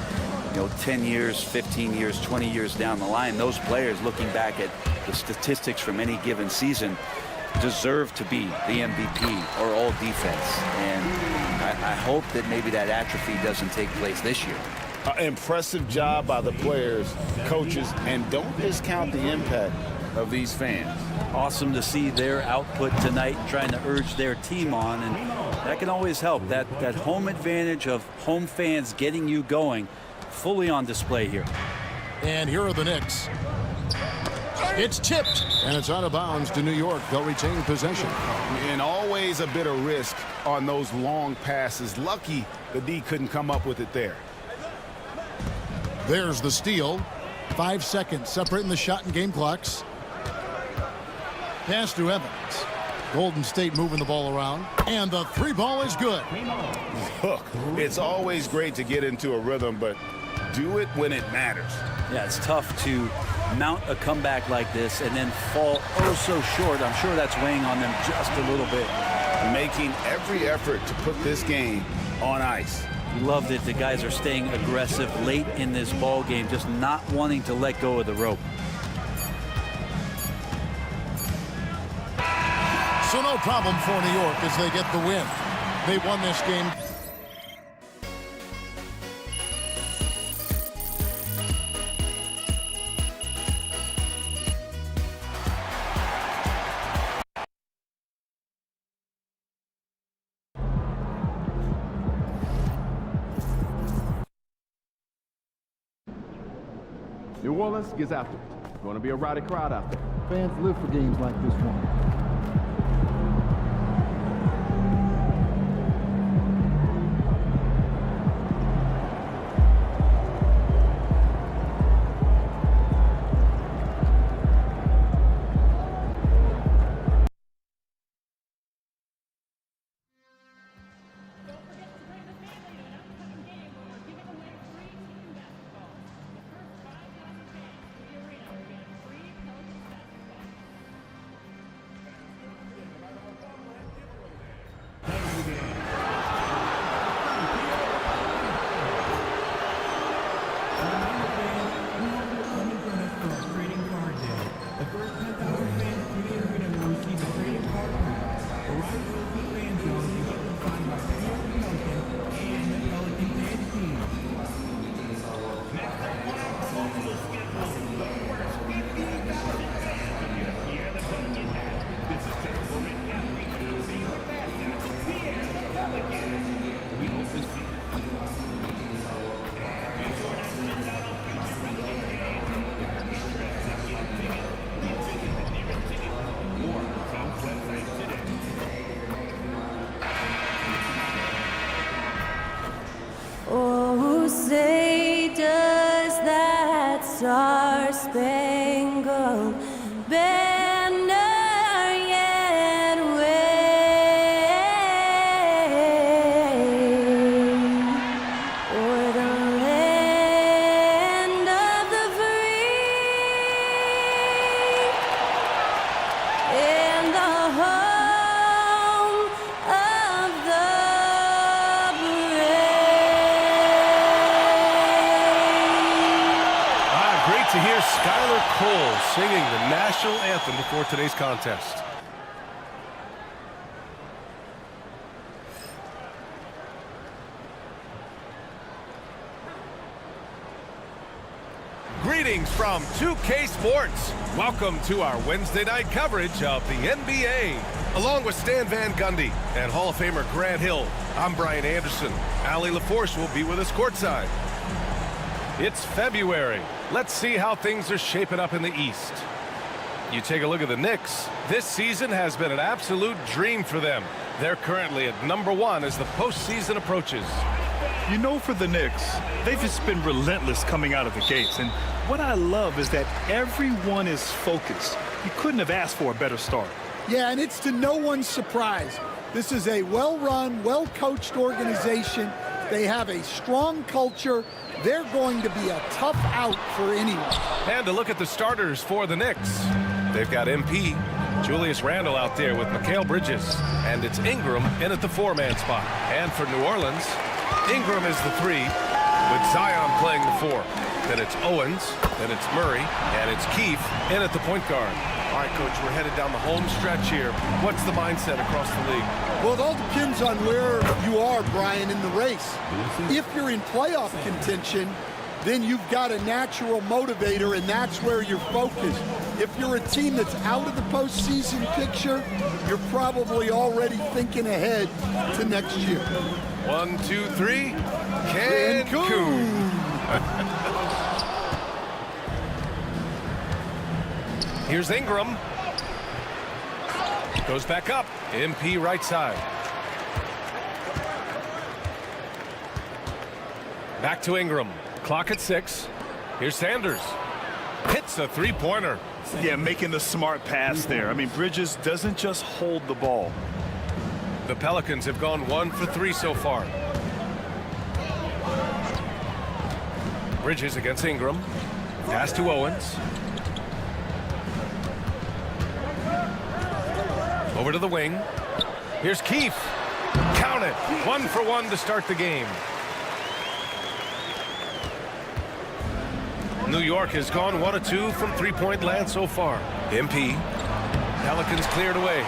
you know, 10 years, 15 years, 20 years down the line, those players looking back at the statistics from any given season deserve to be the MVP or all defense. And I hope that maybe that atrophy doesn't take place this year. Impressive job by the players, coaches, and don't discount the impact of these fans. Awesome to see their output tonight, trying to urge their team on, and that can always help. That home advantage of home fans getting you going, fully on display here. And here are the Knicks. It's tipped, and it's out of bounds to New York. They'll retain possession. And always a bit of risk on those long passes. Lucky the D couldn't come up with it there. There's the steal. 5 seconds separating the shot and game clocks. Pass to Evans. Golden State moving the ball around. And the three ball is good. Look, it's always great to get into a rhythm, but do it when it matters. Yeah, it's tough to mount a comeback like this and then fall oh so short. I'm sure that's weighing on them just a little bit. Making every effort to put this game on ice. Loved it. The guys are staying aggressive late in this ball game, just not wanting to let go of the rope. So no problem for New York as they get the win. They won this game. New Orleans gets after it. Going to be a rowdy crowd out there. Fans live for games like this one. star-spangled banner yet wave o'er the land of the free and the home of the brave. Great to hear Skylar Cole singing the national anthem before today's contest. Greetings from 2K Sports. Welcome to our Wednesday night coverage of the NBA. Along with Stan Van Gundy and Hall of Famer Grant Hill, I'm Brian Anderson. Allie LaForce will be with us courtside. It's February. Let's see how things are shaping up in the East. You take a look at the Knicks. This season has been an absolute dream for them. They're currently at #1 as the postseason approaches. You know, for the Knicks, they've just been relentless coming out of the gates. And what I love is that everyone is focused. You couldn't have asked for a better start. Yeah, and it's to no one's surprise. This is a well-run, well-coached organization. They have a strong culture. They're going to be a tough out for anyone. And to look at the starters for the Knicks. They've got MP, Julius Randle out there with Mikal Bridges. And it's Ingram in at the 4-man spot. And for New Orleans, Ingram is the 3, with Zion playing the 4. Then it's Owens, then it's Murray, and it's Keefe in at the point guard. All right, Coach, we're headed down the home stretch here. What's the mindset across the league? Well, it all depends on where you are, Brian, in the race. If you're in playoff contention, then you've got a natural motivator, and that's where you're focused. If you're a team that's out of the postseason picture, you're probably already thinking ahead to next year. 1, 2, 3, Cancun. Here's Ingram. Goes back up. MP right side. Back to Ingram. Clock at 6. Here's Sanders. Hits a three-pointer. Yeah, making the smart pass there. I mean, Bridges doesn't just hold the ball. The Pelicans have gone 1 for 3 so far. Bridges against Ingram. Pass to Owens. Over to the wing. Here's Keefe. Count it. 1 for 1 to start the game. New York has gone 1 of 2 from three-point land so far. MP. Pelicans cleared away.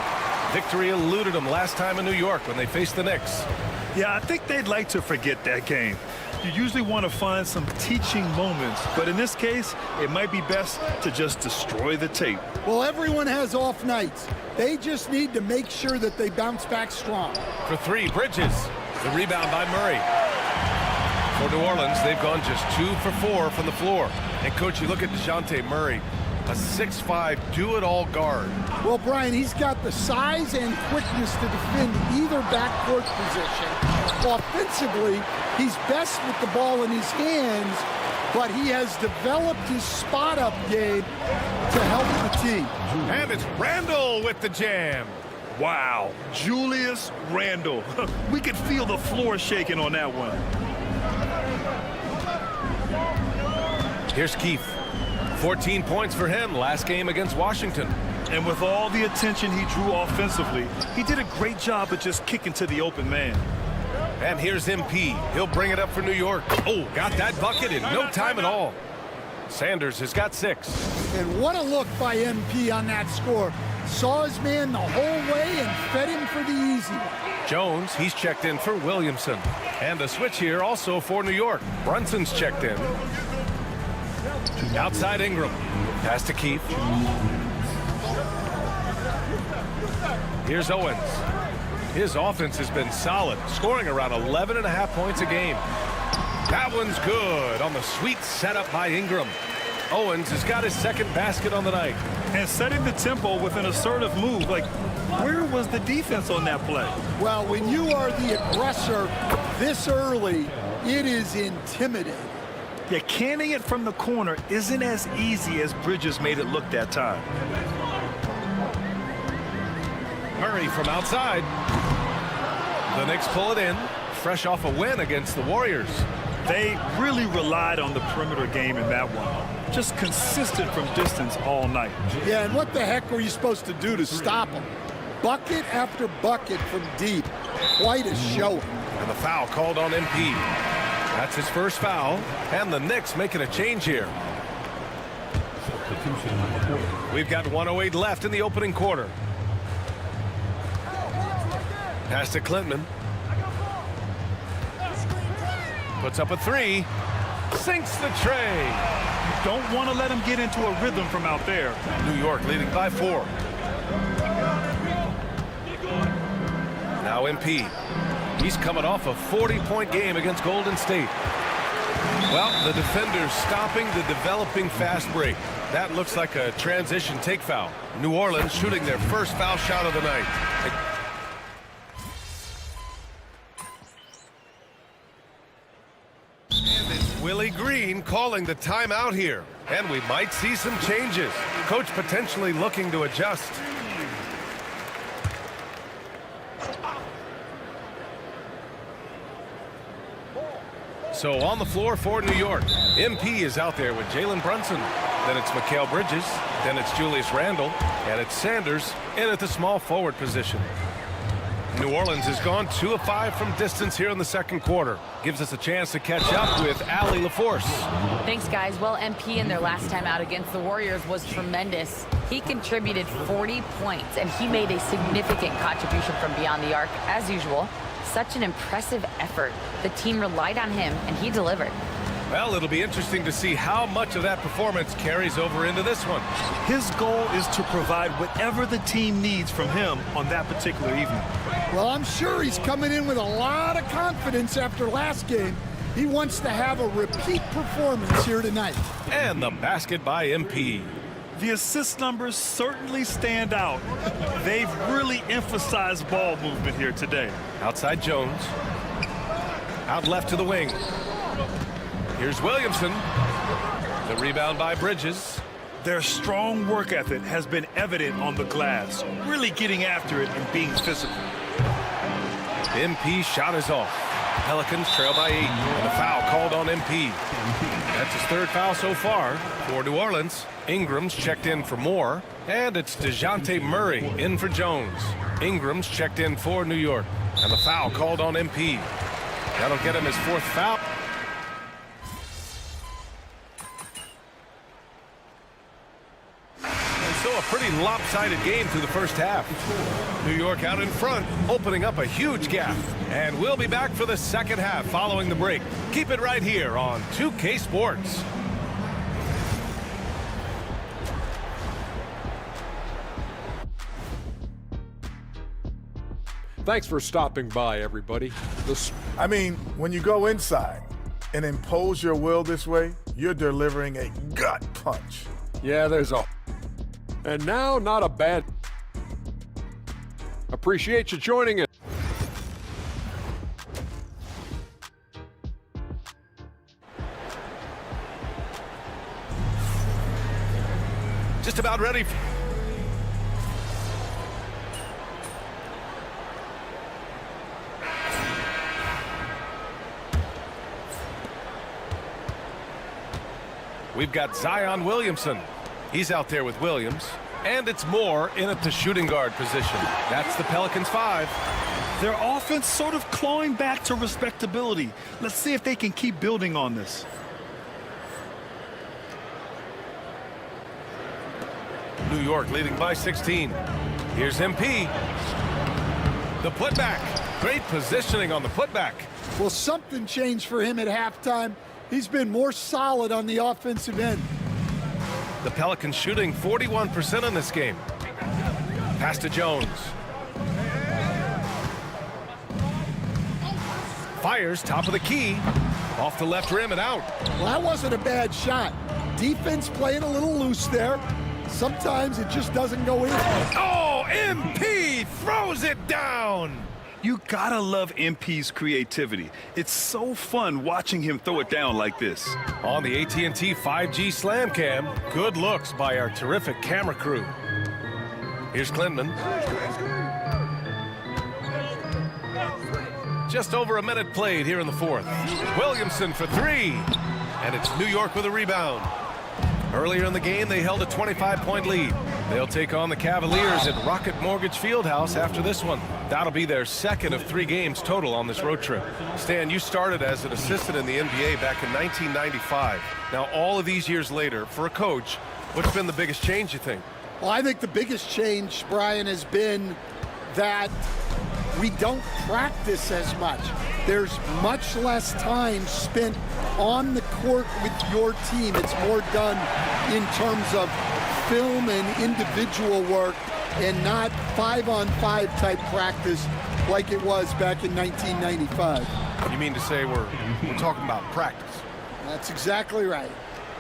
Victory eluded them last time in New York when they faced the Knicks. Yeah, I think they'd like to forget that game. You usually want to find some teaching moments, but in this case, it might be best to just destroy the tape. Well, everyone has off nights. They just need to make sure that they bounce back strong. For 3, Bridges. The rebound by Murray. For New Orleans, they've gone just 2 for 4 from the floor. And, Coach, you look at DeJounte Murray, a 6'5", do-it-all guard. Well, Brian, he's got the size and quickness to defend either backcourt position. Offensively, he's best with the ball in his hands, but he has developed his spot-up game to help the team. And it's Randle with the jam. Wow, Julius Randle. We could feel the floor shaking on that one. Here's Keefe. 14 points for him last game against Washington. And with all the attention he drew offensively, he did a great job of just kicking to the open man. And here's MP. He'll bring it up for New York. Oh, got that bucket in no time at all. Sanders has got 6. And what a look by MP on that score. Saw his man the whole way and fed him for the easy one. Jones, he's checked in for Williamson. And a switch here also for New York. Brunson's checked in. Outside Ingram. Pass to Keefe. Here's Owens. His offense has been solid, scoring around 11.5 points a game. That one's good on the sweet setup by Ingram. Owens has got his second basket on the night. And setting the tempo with an assertive move. Like, where was the defense on that play? Well, when you are the aggressor this early, it is intimidating. Yeah, canning it from the corner isn't as easy as Bridges made it look that time. Murray from outside. The Knicks pull it in, fresh off a win against the Warriors. They really relied on the perimeter game in that one. Just consistent from distance all night. Yeah, and what the heck were you supposed to do to stop them? Bucket after bucket from deep. Quite a showing. And the foul called on MP. That's his first foul, and the Knicks making a change here. We've got 1:08 left in the opening quarter. Pass to Klintman. Puts up a three. Sinks the tray. Don't want to let him get into a rhythm from out there. New York leading by 4. Now MP. He's coming off a 40-point game against Golden State. Well, the defender's stopping the developing fast break. That looks like a transition take foul. New Orleans shooting their first foul shot of the night. Willie Green calling the timeout here. And we might see some changes. Coach potentially looking to adjust. So on the floor for New York, MP is out there with Jalen Brunson. Then it's Mikal Bridges. Then it's Julius Randle. And it's Sanders in at the small forward position. New Orleans has gone 2 of 5 from distance here in the second quarter. Gives us a chance to catch up with Allie LaForce. Thanks, guys. Well, MP in their last time out against the Warriors was tremendous. He contributed 40 points, and he made a significant contribution from beyond the arc, as usual. Such an impressive effort. The team relied on him, and he delivered. Well, it'll be interesting to see how much of that performance carries over into this one. His goal is to provide whatever the team needs from him on that particular evening. Well, I'm sure he's coming in with a lot of confidence after last game. He wants to have a repeat performance here tonight. And the basket by MP. The assist numbers certainly stand out. They've really emphasized ball movement here today. Outside Jones. Out left to the wing. Here's Williamson. The rebound by Bridges. Their strong work ethic has been evident on the glass, really getting after it and being physical. MP shot is off. Pelicans trail by 8. And a foul called on MP. That's his third foul so far for New Orleans. Ingram's checked in for Moore. And it's DeJounte Murray in for Jones. Ingram's checked in for New York. And the foul called on MP. That'll get him his fourth foul. So a pretty lopsided game through the first half. New York out in front, opening up a huge gap. And we'll be back for the second half following the break. Keep it right here on 2K Sports. Thanks for stopping by, everybody. I mean, when you go inside and impose your will this way, you're delivering a gut punch. Yeah, there's a... And now, not a bad... Appreciate you joining us. Just about ready. We've got Zion Williamson. He's out there with Williams. And it's Moore in at the shooting guard position. That's the Pelicans 5. Their offense sort of clawing back to respectability. Let's see if they can keep building on this. New York leading by 16. Here's MP. The putback. Great positioning on the putback. Well, something changed for him at halftime. He's been more solid on the offensive end. The Pelicans shooting 41% in this game. Pass to Jones. Fires top of the key. Off the left rim and out. Well, that wasn't a bad shot. Defense playing a little loose there. Sometimes it just doesn't go in. Oh, MP throws it down. You gotta love MP's creativity. It's so fun watching him throw it down like this. On the AT&T 5G Slam Cam, good looks by our terrific camera crew. Here's Klintman. Just over a minute played here in the fourth. Williamson for three, and it's New York with a rebound. Earlier in the game, they held a 25-point lead. They'll take on the Cavaliers at Rocket Mortgage Fieldhouse after this one. That'll be their second of 3 games total on this road trip. Stan, you started as an assistant in the NBA back in 1995. Now, all of these years later, for a coach, what's been the biggest change, you think? Well, I think the biggest change, Brian, has been that we don't practice as much. There's much less time spent on the court with your team. It's more done in terms of film and individual work and not 5-on-5 type practice like it was back in 1995. You mean to say we're talking about practice? That's exactly right.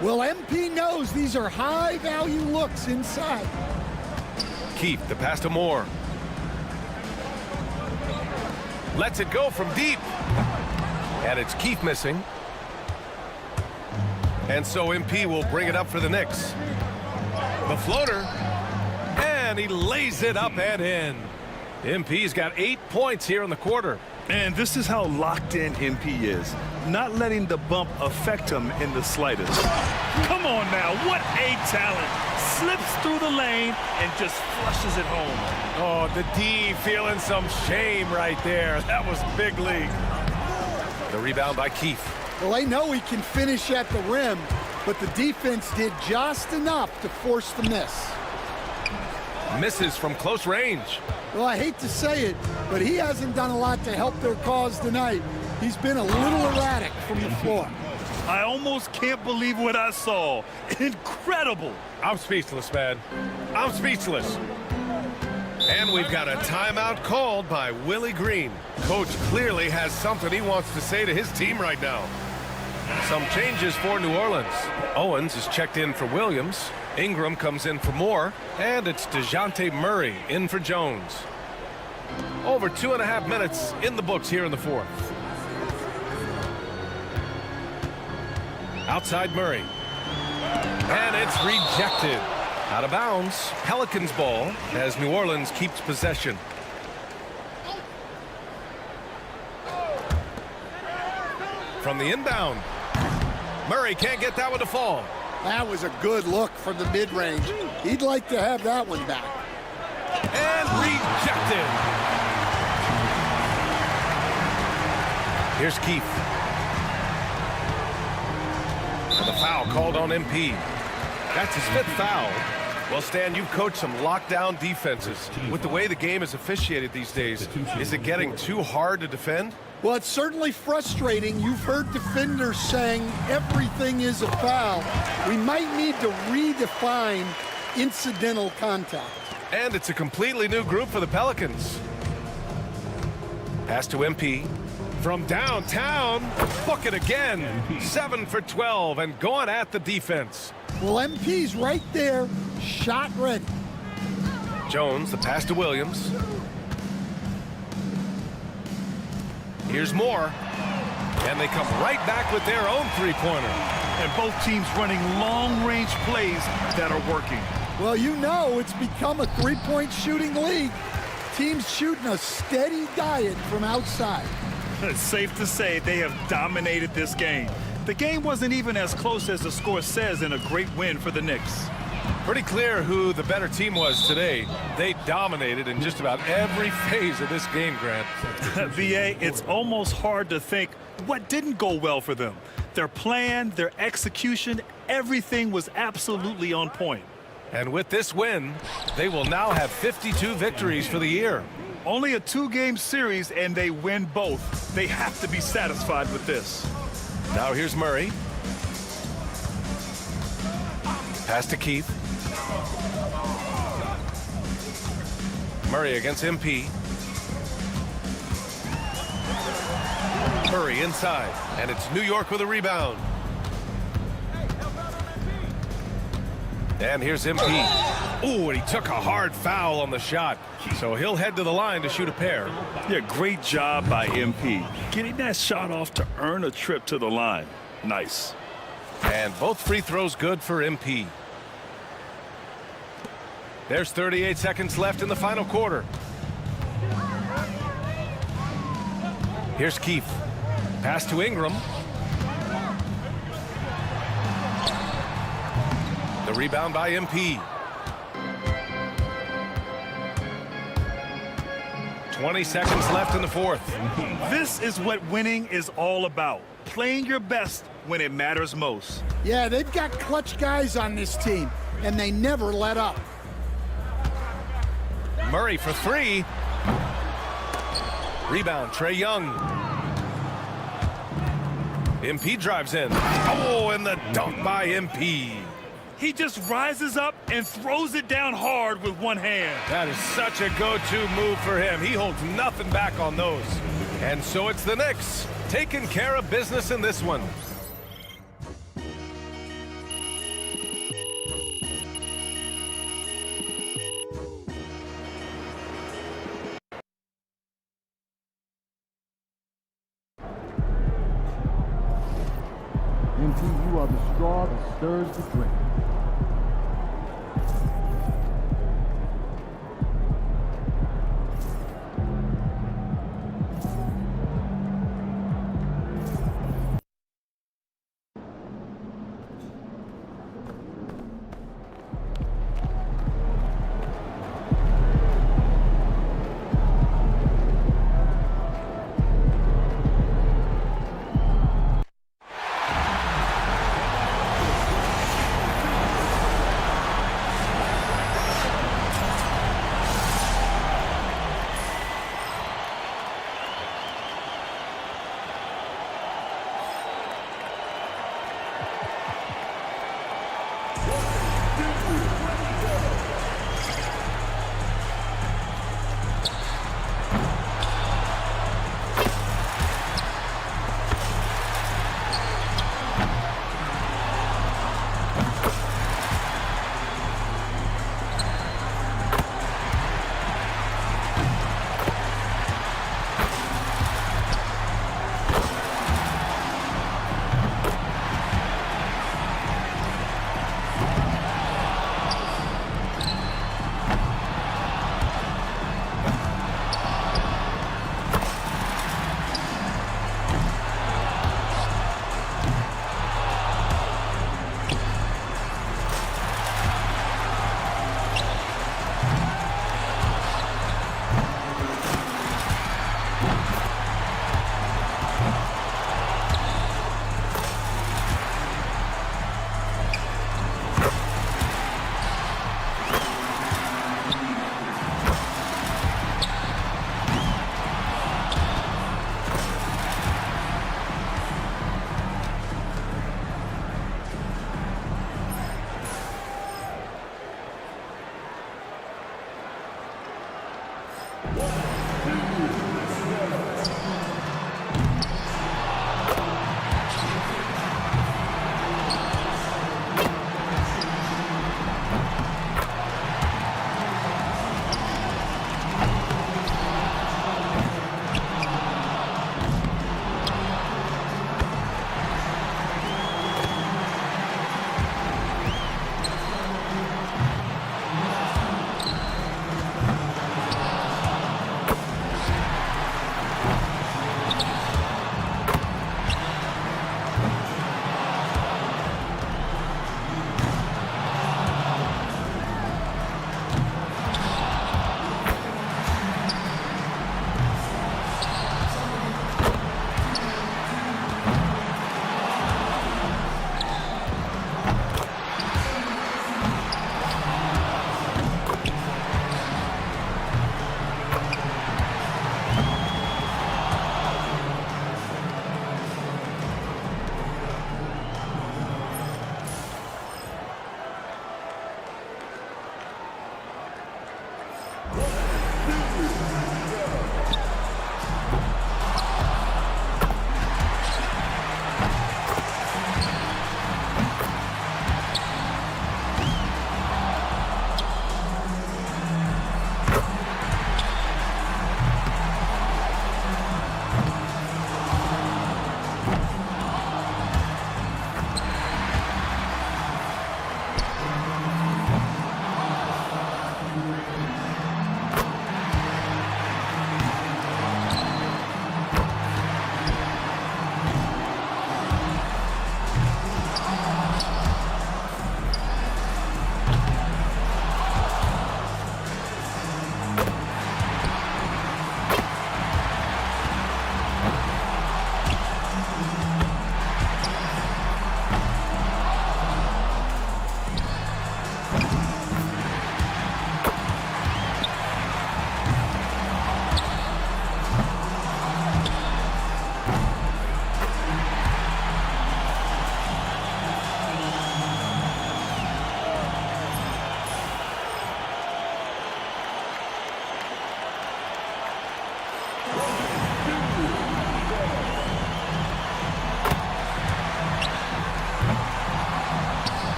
Well, MP knows these are high-value looks inside. Keith, the pass to Moore. Lets it go from deep. And it's Keith missing. And so MP will bring it up for the Knicks. The floater. And he lays it up and in. MP's got 8 points here in the quarter. And this is how locked in MP is. Not letting the bump affect him in the slightest. Come on now, what a talent. Slips through the lane and just flushes it home. Oh, the D feeling some shame right there. That was big league. The rebound by Keith. Well, they know he can finish at the rim, but the defense did just enough to force the miss. Misses from close range. Well, I hate to say it, but he hasn't done a lot to help their cause tonight. He's been a little erratic from the floor. I almost can't believe what I saw. Incredible. I'm speechless, man. I'm speechless. And we've got a timeout called by Willie Green. Coach clearly has something he wants to say to his team right now. Some changes for New Orleans. Owens is checked in for Williams. Ingram comes in for Moore. And it's DeJounte Murray in for Jones. Over 2.5 minutes in the books here in the fourth. Outside Murray. And it's rejected. Out of bounds. Pelicans ball as New Orleans keeps possession. From the inbound. Murray can't get that one to fall. That was a good look from the mid-range. He'd like to have that one back. And rejected. Here's Keith. And the foul called on MP. That's his 5th foul. Well, Stan, you've coached some lockdown defenses. With the way the game is officiated these days, is it getting too hard to defend? Well, it's certainly frustrating. You've heard defenders saying everything is a foul. We might need to redefine incidental contact. And it's a completely new group for the Pelicans. Pass to MP. From downtown, book it again. 7 for 12 and going at the defense. Well, MP's right there, shot ready. Jones, the pass to Williams. Here's Moore. And they come right back with their own three-pointer. And both teams running long-range plays that are working. Well, you know it's become a three-point shooting league. Teams shooting a steady diet from outside. It's safe to say they have dominated this game. The game wasn't even as close as the score says in a great win for the Knicks. Pretty clear who the better team was today. They dominated in just about every phase of this game, Grant. VA, it's almost hard to think what didn't go well for them. Their plan, their execution, everything was absolutely on point. And with this win, they will now have 52 victories for the year. Only a 2-game series, and they win both. They have to be satisfied with this. Now here's Murray. Pass to Keith. Murray against MP. Murray inside, and it's New York with a rebound. And here's MP. Ooh, and he took a hard foul on the shot. So he'll head to the line to shoot a pair. Yeah, great job by MP. Getting that shot off to earn a trip to the line. Nice. And both free throws good for MP. There's 38 seconds left in the final quarter. Here's Keith. Pass to Ingram. The rebound by MP. 20 seconds left in the fourth. This is what winning is all about. Playing your best when it matters most. Yeah, they've got clutch guys on this team, and they never let up. Murray for three. Rebound, Trae Young. MP drives in. Oh, and the dunk by MP. He just rises up and throws it down hard with one hand. That is such a go-to move for him. He holds nothing back on those. And so it's the Knicks taking care of business in this one. MP, you are the straw that stirs the drink.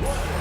1